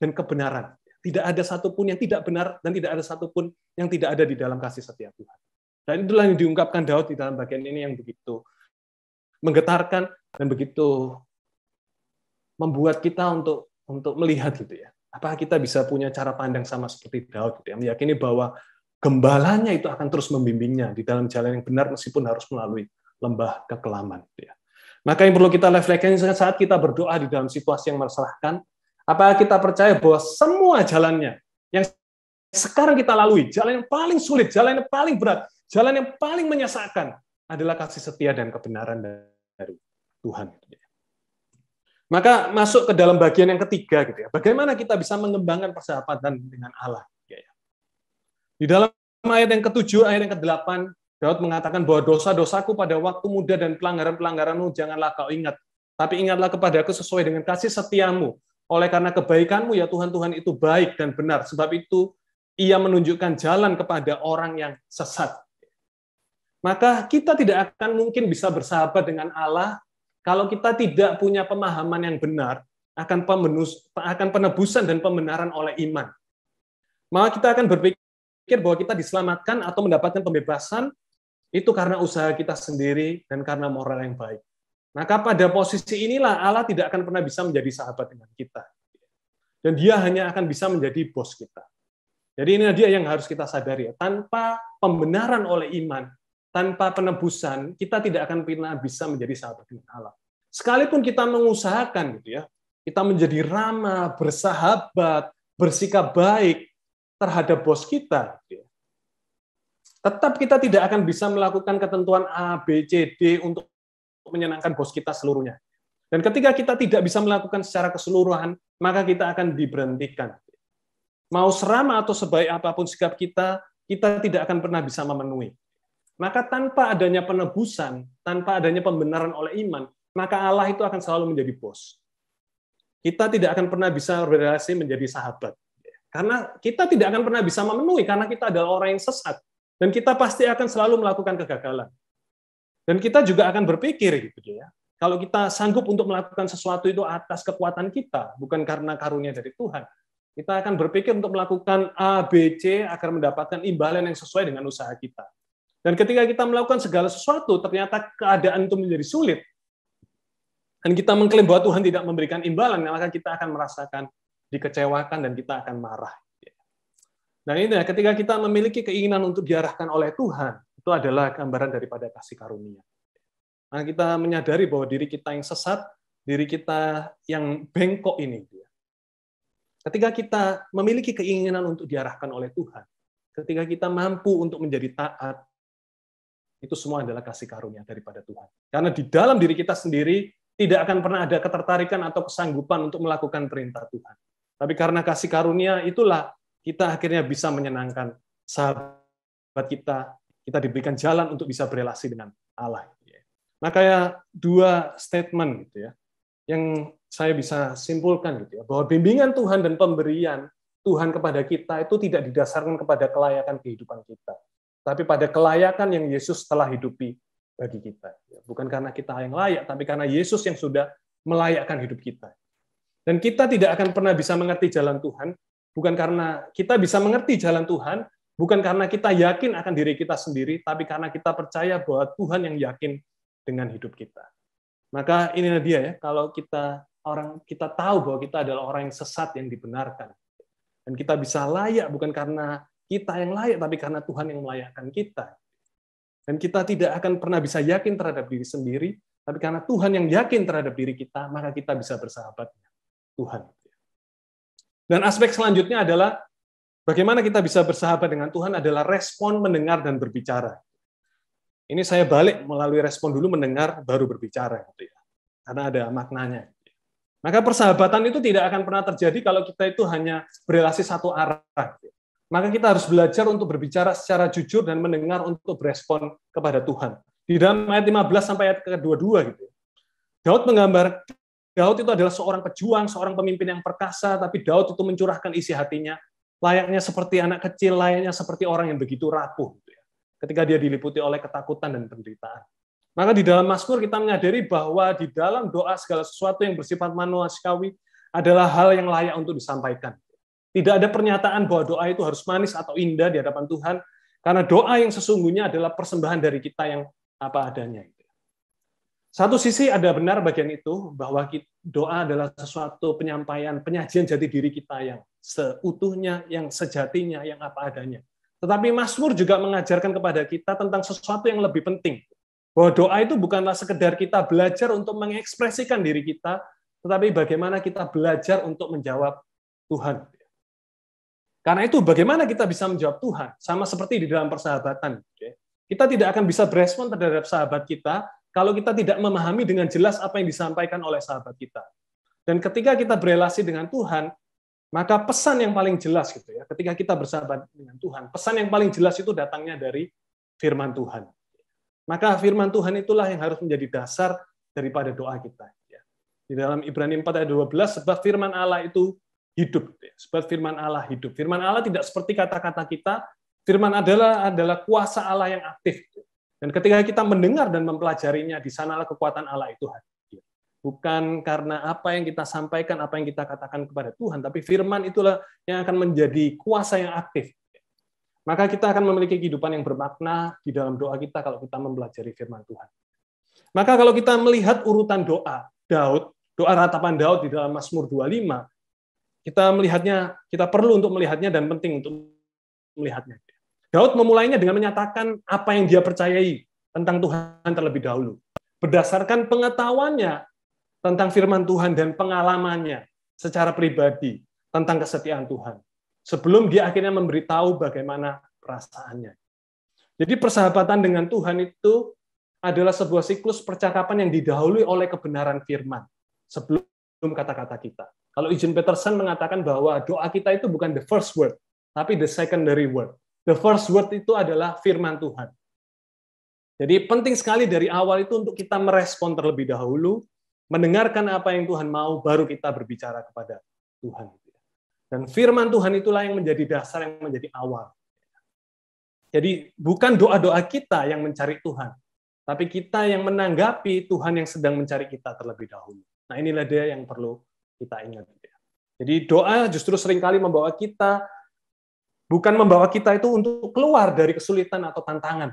dan kebenaran. Tidak ada satupun yang tidak benar, dan tidak ada satupun yang tidak ada di dalam kasih setia Tuhan. Dan itulah yang diungkapkan Daud di dalam bagian ini yang begitu menggetarkan dan begitu membuat kita untuk melihat gitu ya. Apakah kita bisa punya cara pandang sama seperti Daud gitu ya, meyakini bahwa gembalanya itu akan terus membimbingnya di dalam jalan yang benar meskipun harus melalui lembah kekelaman gitu ya. Maka yang perlu kita refleksikan saat kita berdoa di dalam situasi yang meresahkan, Apa kita percaya bahwa semua jalannya yang sekarang kita lalui, jalan yang paling sulit, jalan yang paling berat, jalan yang paling menyesakan adalah kasih setia dan kebenaran dari Tuhan. Maka masuk ke dalam bagian yang ketiga, gitu ya. Bagaimana kita bisa mengembangkan persahabatan dengan Allah? Di dalam ayat yang ke-7, ayat yang ke-8, Daud mengatakan bahwa dosa-dosaku pada waktu muda dan pelanggaran-pelanggaranmu janganlah kau ingat, tapi ingatlah kepadaku sesuai dengan kasih setiamu. Oleh karena kebaikanmu ya Tuhan, Tuhan itu baik dan benar. Sebab itu ia menunjukkan jalan kepada orang yang sesat. Maka kita tidak akan mungkin bisa bersahabat dengan Allah kalau kita tidak punya pemahaman yang benar akan penebusan dan pembenaran oleh iman. Maka kita akan berpikir bahwa kita diselamatkan atau mendapatkan pembebasan itu karena usaha kita sendiri dan karena moral yang baik. Maka pada posisi inilah Allah tidak akan pernah bisa menjadi sahabat dengan kita. Dan dia hanya akan bisa menjadi bos kita. Jadi ini dia yang harus kita sadari. Tanpa pembenaran oleh iman, tanpa penebusan, kita tidak akan pernah bisa menjadi sahabat dengan Allah. Sekalipun kita mengusahakan, gitu ya, kita menjadi ramah, bersahabat, bersikap baik terhadap bos kita, gitu ya, tetap kita tidak akan bisa melakukan ketentuan A, B, C, D untuk menyenangkan bos kita seluruhnya. Dan ketika kita tidak bisa melakukan secara keseluruhan, maka kita akan diberhentikan. Mau seramah atau sebaik apapun sikap kita, kita tidak akan pernah bisa memenuhi. Maka tanpa adanya penebusan, tanpa adanya pembenaran oleh iman, maka Allah itu akan selalu menjadi bos. Kita tidak akan pernah bisa berrelasi menjadi sahabat. Karena kita tidak akan pernah bisa memenuhi, karena kita adalah orang yang sesat. Dan kita pasti akan selalu melakukan kegagalan. Dan kita juga akan berpikir, gitu ya, kalau kita sanggup untuk melakukan sesuatu itu atas kekuatan kita, bukan karena karunia dari Tuhan, kita akan berpikir untuk melakukan A, B, C agar mendapatkan imbalan yang sesuai dengan usaha kita. Dan ketika kita melakukan segala sesuatu, ternyata keadaan itu menjadi sulit, dan kita mengklaim bahwa Tuhan tidak memberikan imbalan, maka kita akan merasakan dikecewakan dan kita akan marah. Nah ini ketika kita memiliki keinginan untuk diarahkan oleh Tuhan, itu adalah gambaran daripada kasih karunia. Nah, kita menyadari bahwa diri kita yang sesat, diri kita yang bengkok ini, ketika kita memiliki keinginan untuk diarahkan oleh Tuhan, ketika kita mampu untuk menjadi taat, itu semua adalah kasih karunia daripada Tuhan. Karena di dalam diri kita sendiri tidak akan pernah ada ketertarikan atau kesanggupan untuk melakukan perintah Tuhan. Tapi karena kasih karunia itulah kita akhirnya bisa menyenangkan sahabat kita diberikan jalan untuk bisa berelasi dengan Allah. Nah, kayak dua statement gitu ya, yang saya bisa simpulkan gitu ya, bahwa bimbingan Tuhan dan pemberian Tuhan kepada kita itu tidak didasarkan kepada kelayakan kehidupan kita, tapi pada kelayakan yang Yesus telah hidupi bagi kita. Bukan karena kita yang layak, tapi karena Yesus yang sudah melayakkan hidup kita. Dan kita tidak akan pernah bisa mengerti jalan Tuhan, bukan karena kita bisa mengerti jalan Tuhan, bukan karena kita yakin akan diri kita sendiri, tapi karena kita percaya bahwa Tuhan yang yakin dengan hidup kita. Maka inilah dia ya, kalau kita tahu bahwa kita adalah orang yang sesat yang dibenarkan. Dan kita bisa layak bukan karena kita yang layak, tapi karena Tuhan yang melayakkan kita. Dan kita tidak akan pernah bisa yakin terhadap diri sendiri, tapi karena Tuhan yang yakin terhadap diri kita, maka kita bisa bersahabat dengan Tuhan. Dan aspek selanjutnya adalah bagaimana kita bisa bersahabat dengan Tuhan adalah respon, mendengar, dan berbicara. Ini saya balik melalui respon dulu, mendengar, baru berbicara. Gitu ya. Karena ada maknanya. Maka persahabatan itu tidak akan pernah terjadi kalau kita itu hanya berelasi satu arah. Gitu. Maka kita harus belajar untuk berbicara secara jujur dan mendengar untuk berespon kepada Tuhan. Di dalam ayat 15 sampai ayat ke-22, gitu. Daud itu adalah seorang pejuang, seorang pemimpin yang perkasa, tapi Daud itu mencurahkan isi hatinya, layaknya seperti anak kecil, layaknya seperti orang yang begitu rapuh, gitu ya, ketika dia diliputi oleh ketakutan dan penderitaan. Maka di dalam Mazmur kita menyadari bahwa di dalam doa segala sesuatu yang bersifat manusiawi adalah hal yang layak untuk disampaikan. Tidak ada pernyataan bahwa doa itu harus manis atau indah di hadapan Tuhan, karena doa yang sesungguhnya adalah persembahan dari kita yang apa adanya. Satu sisi ada benar bagian itu, bahwa doa adalah sesuatu penyajian jati diri kita yang seutuhnya, yang sejatinya, yang apa adanya. Tetapi Mazmur juga mengajarkan kepada kita tentang sesuatu yang lebih penting. Bahwa doa itu bukanlah sekedar kita belajar untuk mengekspresikan diri kita, tetapi bagaimana kita belajar untuk menjawab Tuhan. Karena itu bagaimana kita bisa menjawab Tuhan? Sama seperti di dalam persahabatan. Kita tidak akan bisa berespon terhadap sahabat kita kalau kita tidak memahami dengan jelas apa yang disampaikan oleh sahabat kita. Dan ketika kita berelasi dengan Tuhan, maka pesan yang paling jelas gitu ya, ketika kita bersahabat dengan Tuhan, pesan yang paling jelas itu datangnya dari firman Tuhan. Maka firman Tuhan itulah yang harus menjadi dasar daripada doa kita. Di dalam Ibrani 4 ayat 12, sebab firman Allah itu hidup. Sebab firman Allah hidup. Firman Allah tidak seperti kata-kata kita, firman adalah kuasa Allah yang aktif. Dan ketika kita mendengar dan mempelajarinya, di sanalah kekuatan Allah itu hadir. Bukan karena apa yang kita sampaikan, apa yang kita katakan kepada Tuhan, tapi firman itulah yang akan menjadi kuasa yang aktif. Maka kita akan memiliki kehidupan yang bermakna di dalam doa kita kalau kita mempelajari firman Tuhan. Maka kalau kita melihat urutan doa doa ratapan Daud di dalam Mazmur 25, kita perlu untuk melihatnya dan penting untuk melihatnya. Daud memulainya dengan menyatakan apa yang dia percayai tentang Tuhan terlebih dahulu. Berdasarkan pengetahuannya tentang firman Tuhan dan pengalamannya secara pribadi tentang kesetiaan Tuhan. Sebelum dia akhirnya memberitahu bagaimana perasaannya. Jadi persahabatan dengan Tuhan itu adalah sebuah siklus percakapan yang didahului oleh kebenaran firman sebelum kata-kata kita. Kalau Eugene Peterson mengatakan bahwa doa kita itu bukan the first word, tapi the secondary word. The first word itu adalah firman Tuhan. Jadi penting sekali dari awal itu untuk kita merespon terlebih dahulu, mendengarkan apa yang Tuhan mau, baru kita berbicara kepada Tuhan. Dan firman Tuhan itulah yang menjadi dasar, yang menjadi awal. Jadi bukan doa-doa kita yang mencari Tuhan, tapi kita yang menanggapi Tuhan yang sedang mencari kita terlebih dahulu. Nah inilah dia yang perlu kita ingat. Jadi doa justru seringkali membawa kita, bukan membawa kita itu untuk keluar dari kesulitan atau tantangan.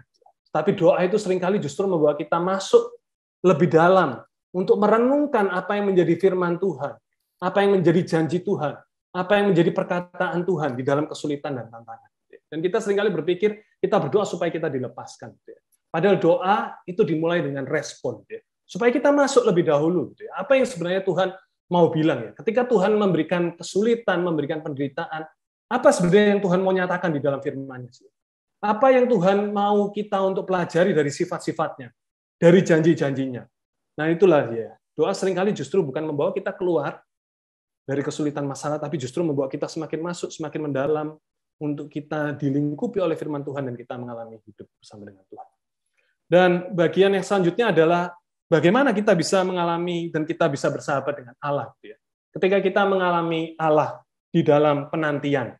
Tapi doa itu seringkali justru membawa kita masuk lebih dalam untuk merenungkan apa yang menjadi firman Tuhan, apa yang menjadi janji Tuhan, apa yang menjadi perkataan Tuhan di dalam kesulitan dan tantangan. Dan kita seringkali berpikir kita berdoa supaya kita dilepaskan. Padahal doa itu dimulai dengan respon. Supaya kita masuk lebih dahulu. Apa yang sebenarnya Tuhan mau bilang ya? Ketika Tuhan memberikan kesulitan, memberikan penderitaan, apa sebenarnya yang Tuhan mau nyatakan di dalam firman-Nya? Apa yang Tuhan mau kita untuk pelajari dari sifat-sifatnya, dari janji-janjinya? Nah itulah dia. Doa seringkali justru bukan membawa kita keluar dari kesulitan masalah, tapi justru membawa kita semakin masuk, semakin mendalam, untuk kita dilingkupi oleh firman Tuhan dan kita mengalami hidup bersama dengan Tuhan. Dan bagian yang selanjutnya adalah bagaimana kita bisa mengalami dan kita bisa bersahabat dengan Allah. Ketika kita mengalami Allah di dalam penantian,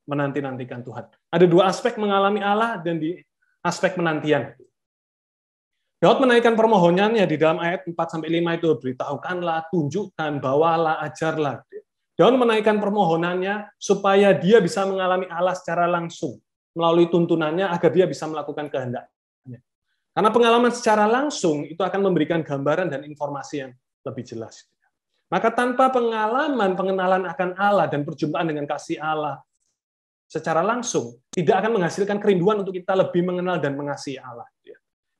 menanti-nantikan Tuhan. Ada dua aspek mengalami Allah dan di aspek penantian. Daud menaikkan permohonannya di dalam ayat 4-5 itu, beritahukanlah, tunjukkan, bawalah, ajarlah. Daud menaikkan permohonannya supaya dia bisa mengalami Allah secara langsung melalui tuntunannya agar dia bisa melakukan kehendaknya. Karena pengalaman secara langsung itu akan memberikan gambaran dan informasi yang lebih jelas. Maka tanpa pengalaman pengenalan akan Allah dan perjumpaan dengan kasih Allah secara langsung, tidak akan menghasilkan kerinduan untuk kita lebih mengenal dan mengasihi Allah.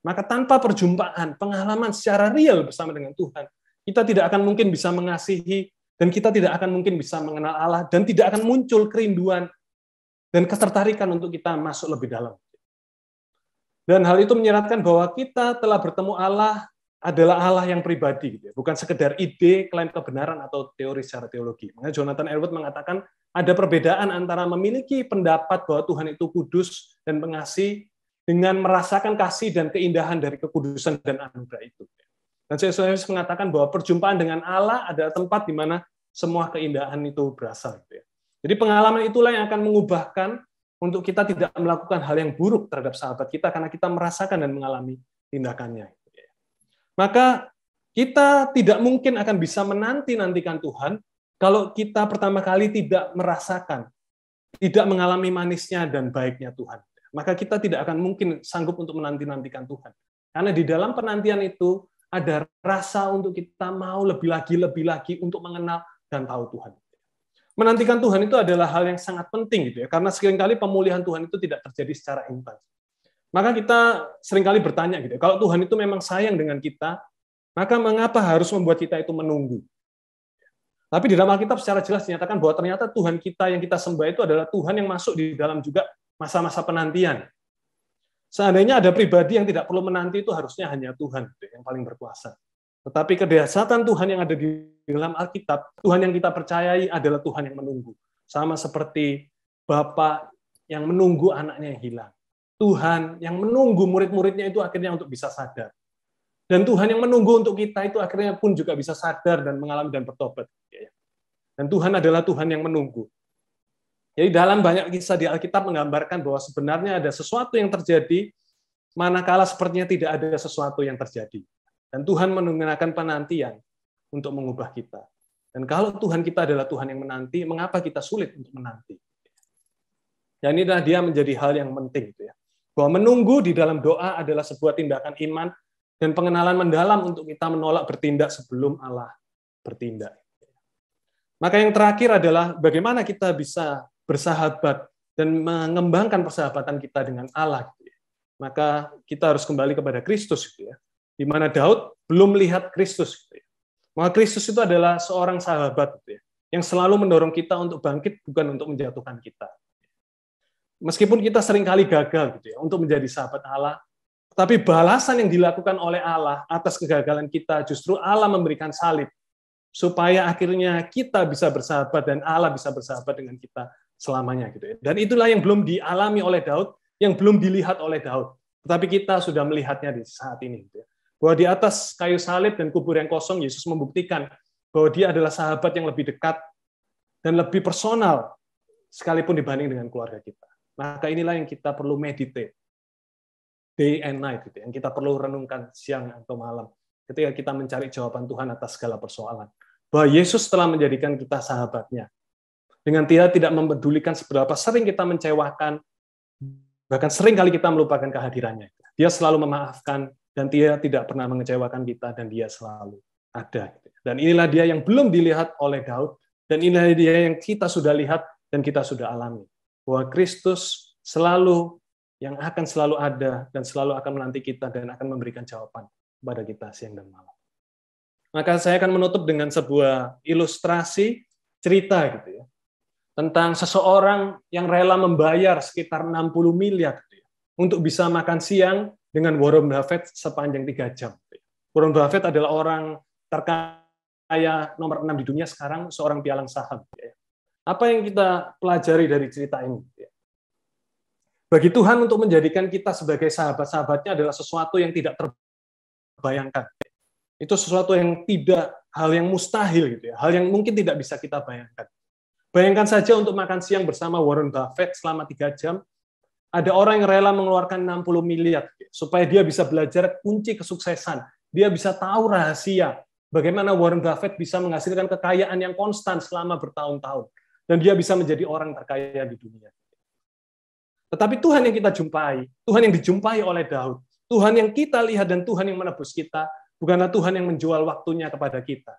Maka tanpa perjumpaan, pengalaman secara real bersama dengan Tuhan, kita tidak akan mungkin bisa mengasihi, dan kita tidak akan mungkin bisa mengenal Allah, dan tidak akan muncul kerinduan dan ketertarikan untuk kita masuk lebih dalam. Dan hal itu menyeratkan bahwa kita telah bertemu Allah adalah Allah yang pribadi, bukan sekedar ide, klaim kebenaran, atau teori secara teologi. Makanya Jonathan Edwards mengatakan ada perbedaan antara memiliki pendapat bahwa Tuhan itu kudus dan pengasih dengan merasakan kasih dan keindahan dari kekudusan dan anugerah itu. Dan saya mengatakan bahwa perjumpaan dengan Allah adalah tempat di mana semua keindahan itu berasal. Jadi pengalaman itulah yang akan mengubahkan untuk kita tidak melakukan hal yang buruk terhadap sahabat kita karena kita merasakan dan mengalami tindakannya. Maka kita tidak mungkin akan bisa menanti-nantikan Tuhan kalau kita pertama kali tidak merasakan, tidak mengalami manisnya dan baiknya Tuhan. Maka kita tidak akan mungkin sanggup untuk menanti-nantikan Tuhan. Karena di dalam penantian itu ada rasa untuk kita mau lebih lagi untuk mengenal dan tahu Tuhan. Menantikan Tuhan itu adalah hal yang sangat penting gitu ya, karena seringkali pemulihan Tuhan itu tidak terjadi secara instan. Maka kita seringkali bertanya gitu, kalau Tuhan itu memang sayang dengan kita, maka mengapa harus membuat kita itu menunggu? Tapi di dalam Alkitab secara jelas dinyatakan bahwa ternyata Tuhan kita yang kita sembah itu adalah Tuhan yang masuk di dalam juga masa-masa penantian. Seandainya ada pribadi yang tidak perlu menanti, itu harusnya hanya Tuhan yang paling berkuasa. Tetapi kedahsyatan Tuhan yang ada di dalam Alkitab, Tuhan yang kita percayai adalah Tuhan yang menunggu. Sama seperti Bapa yang menunggu anaknya yang hilang. Tuhan yang menunggu murid-muridnya itu akhirnya untuk bisa sadar. Dan Tuhan yang menunggu untuk kita itu akhirnya pun juga bisa sadar dan mengalami dan bertobat. Dan Tuhan adalah Tuhan yang menunggu. Jadi dalam banyak kisah di Alkitab menggambarkan bahwa sebenarnya ada sesuatu yang terjadi, manakala sepertinya tidak ada sesuatu yang terjadi. Dan Tuhan menggunakan penantian untuk mengubah kita. Dan kalau Tuhan kita adalah Tuhan yang menanti, mengapa kita sulit untuk menanti? Dan inilah dia menjadi hal yang penting. Bahwa menunggu di dalam doa adalah sebuah tindakan iman dan pengenalan mendalam untuk kita menolak bertindak sebelum Allah bertindak. Maka yang terakhir adalah bagaimana kita bisa bersahabat dan mengembangkan persahabatan kita dengan Allah. Maka kita harus kembali kepada Kristus. Di mana Daud belum melihat Kristus. Maka Kristus itu adalah seorang sahabat yang selalu mendorong kita untuk bangkit, bukan untuk menjatuhkan kita. Meskipun kita seringkali gagal untuk menjadi sahabat Allah, tapi balasan yang dilakukan oleh Allah atas kegagalan kita, justru Allah memberikan salib, supaya akhirnya kita bisa bersahabat dan Allah bisa bersahabat dengan kita selamanya. Dan itulah yang belum dialami oleh Daud, yang belum dilihat oleh Daud. Tetapi kita sudah melihatnya di saat ini. Bahwa di atas kayu salib dan kubur yang kosong, Yesus membuktikan bahwa dia adalah sahabat yang lebih dekat dan lebih personal, sekalipun dibanding dengan keluarga kita. Maka inilah yang kita perlu meditate. Day and night, yang kita perlu renungkan siang atau malam ketika kita mencari jawaban Tuhan atas segala persoalan. Bahwa Yesus telah menjadikan kita sahabatnya. Dengan dia tidak mempedulikan seberapa sering kita mencewakan, bahkan sering kali kita melupakan kehadirannya. Dia selalu memaafkan, dan dia tidak pernah mengecewakan kita, dan dia selalu ada. Dan inilah dia yang belum dilihat oleh Daud, dan inilah dia yang kita sudah lihat dan kita sudah alami. Bahwa Kristus selalu yang akan selalu ada dan selalu akan menanti kita dan akan memberikan jawaban kepada kita siang dan malam. Maka saya akan menutup dengan sebuah ilustrasi cerita tentang seseorang yang rela membayar sekitar 60 miliar untuk bisa makan siang dengan Warren Buffett sepanjang 3 jam. Warren Buffett adalah orang terkaya nomor 6 di dunia sekarang, seorang pialang saham. Apa yang kita pelajari dari cerita ini? Bagi Tuhan untuk menjadikan kita sebagai sahabat-sahabatnya adalah sesuatu yang tidak terbayangkan. Itu sesuatu yang tidak, hal yang mustahil, hal yang mungkin tidak bisa kita bayangkan. Bayangkan saja untuk makan siang bersama Warren Buffett selama 3 jam, ada orang yang rela mengeluarkan 60 miliar supaya dia bisa belajar kunci kesuksesan. Dia bisa tahu rahasia bagaimana Warren Buffett bisa menghasilkan kekayaan yang konstan selama bertahun-tahun. Dan dia bisa menjadi orang terkaya di dunia. Tetapi Tuhan yang kita jumpai, Tuhan yang dijumpai oleh Daud, Tuhan yang kita lihat dan Tuhan yang menebus kita, bukanlah Tuhan yang menjual waktunya kepada kita.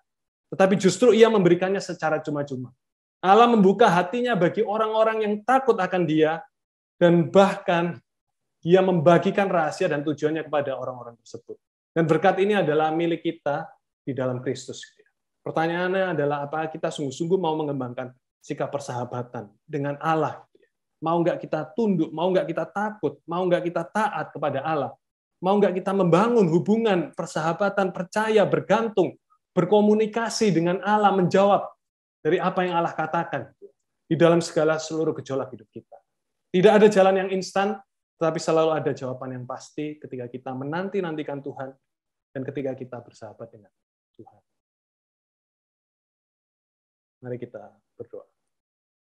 Tetapi justru ia memberikannya secara cuma-cuma. Allah membuka hatinya bagi orang-orang yang takut akan dia, dan bahkan dia membagikan rahasia dan tujuannya kepada orang-orang tersebut. Dan berkat ini adalah milik kita di dalam Kristus. Pertanyaannya adalah apakah kita sungguh-sungguh mau mengembangkan sikap persahabatan dengan Allah? Mau nggak kita tunduk, mau nggak kita takut, mau nggak kita taat kepada Allah, mau nggak kita membangun hubungan persahabatan, percaya, bergantung, berkomunikasi dengan Allah, menjawab dari apa yang Allah katakan di dalam segala seluruh gejolak hidup kita. Tidak ada jalan yang instan, tetapi selalu ada jawaban yang pasti ketika kita menanti-nantikan Tuhan dan ketika kita bersahabat dengan Tuhan. Mari kita berdoa.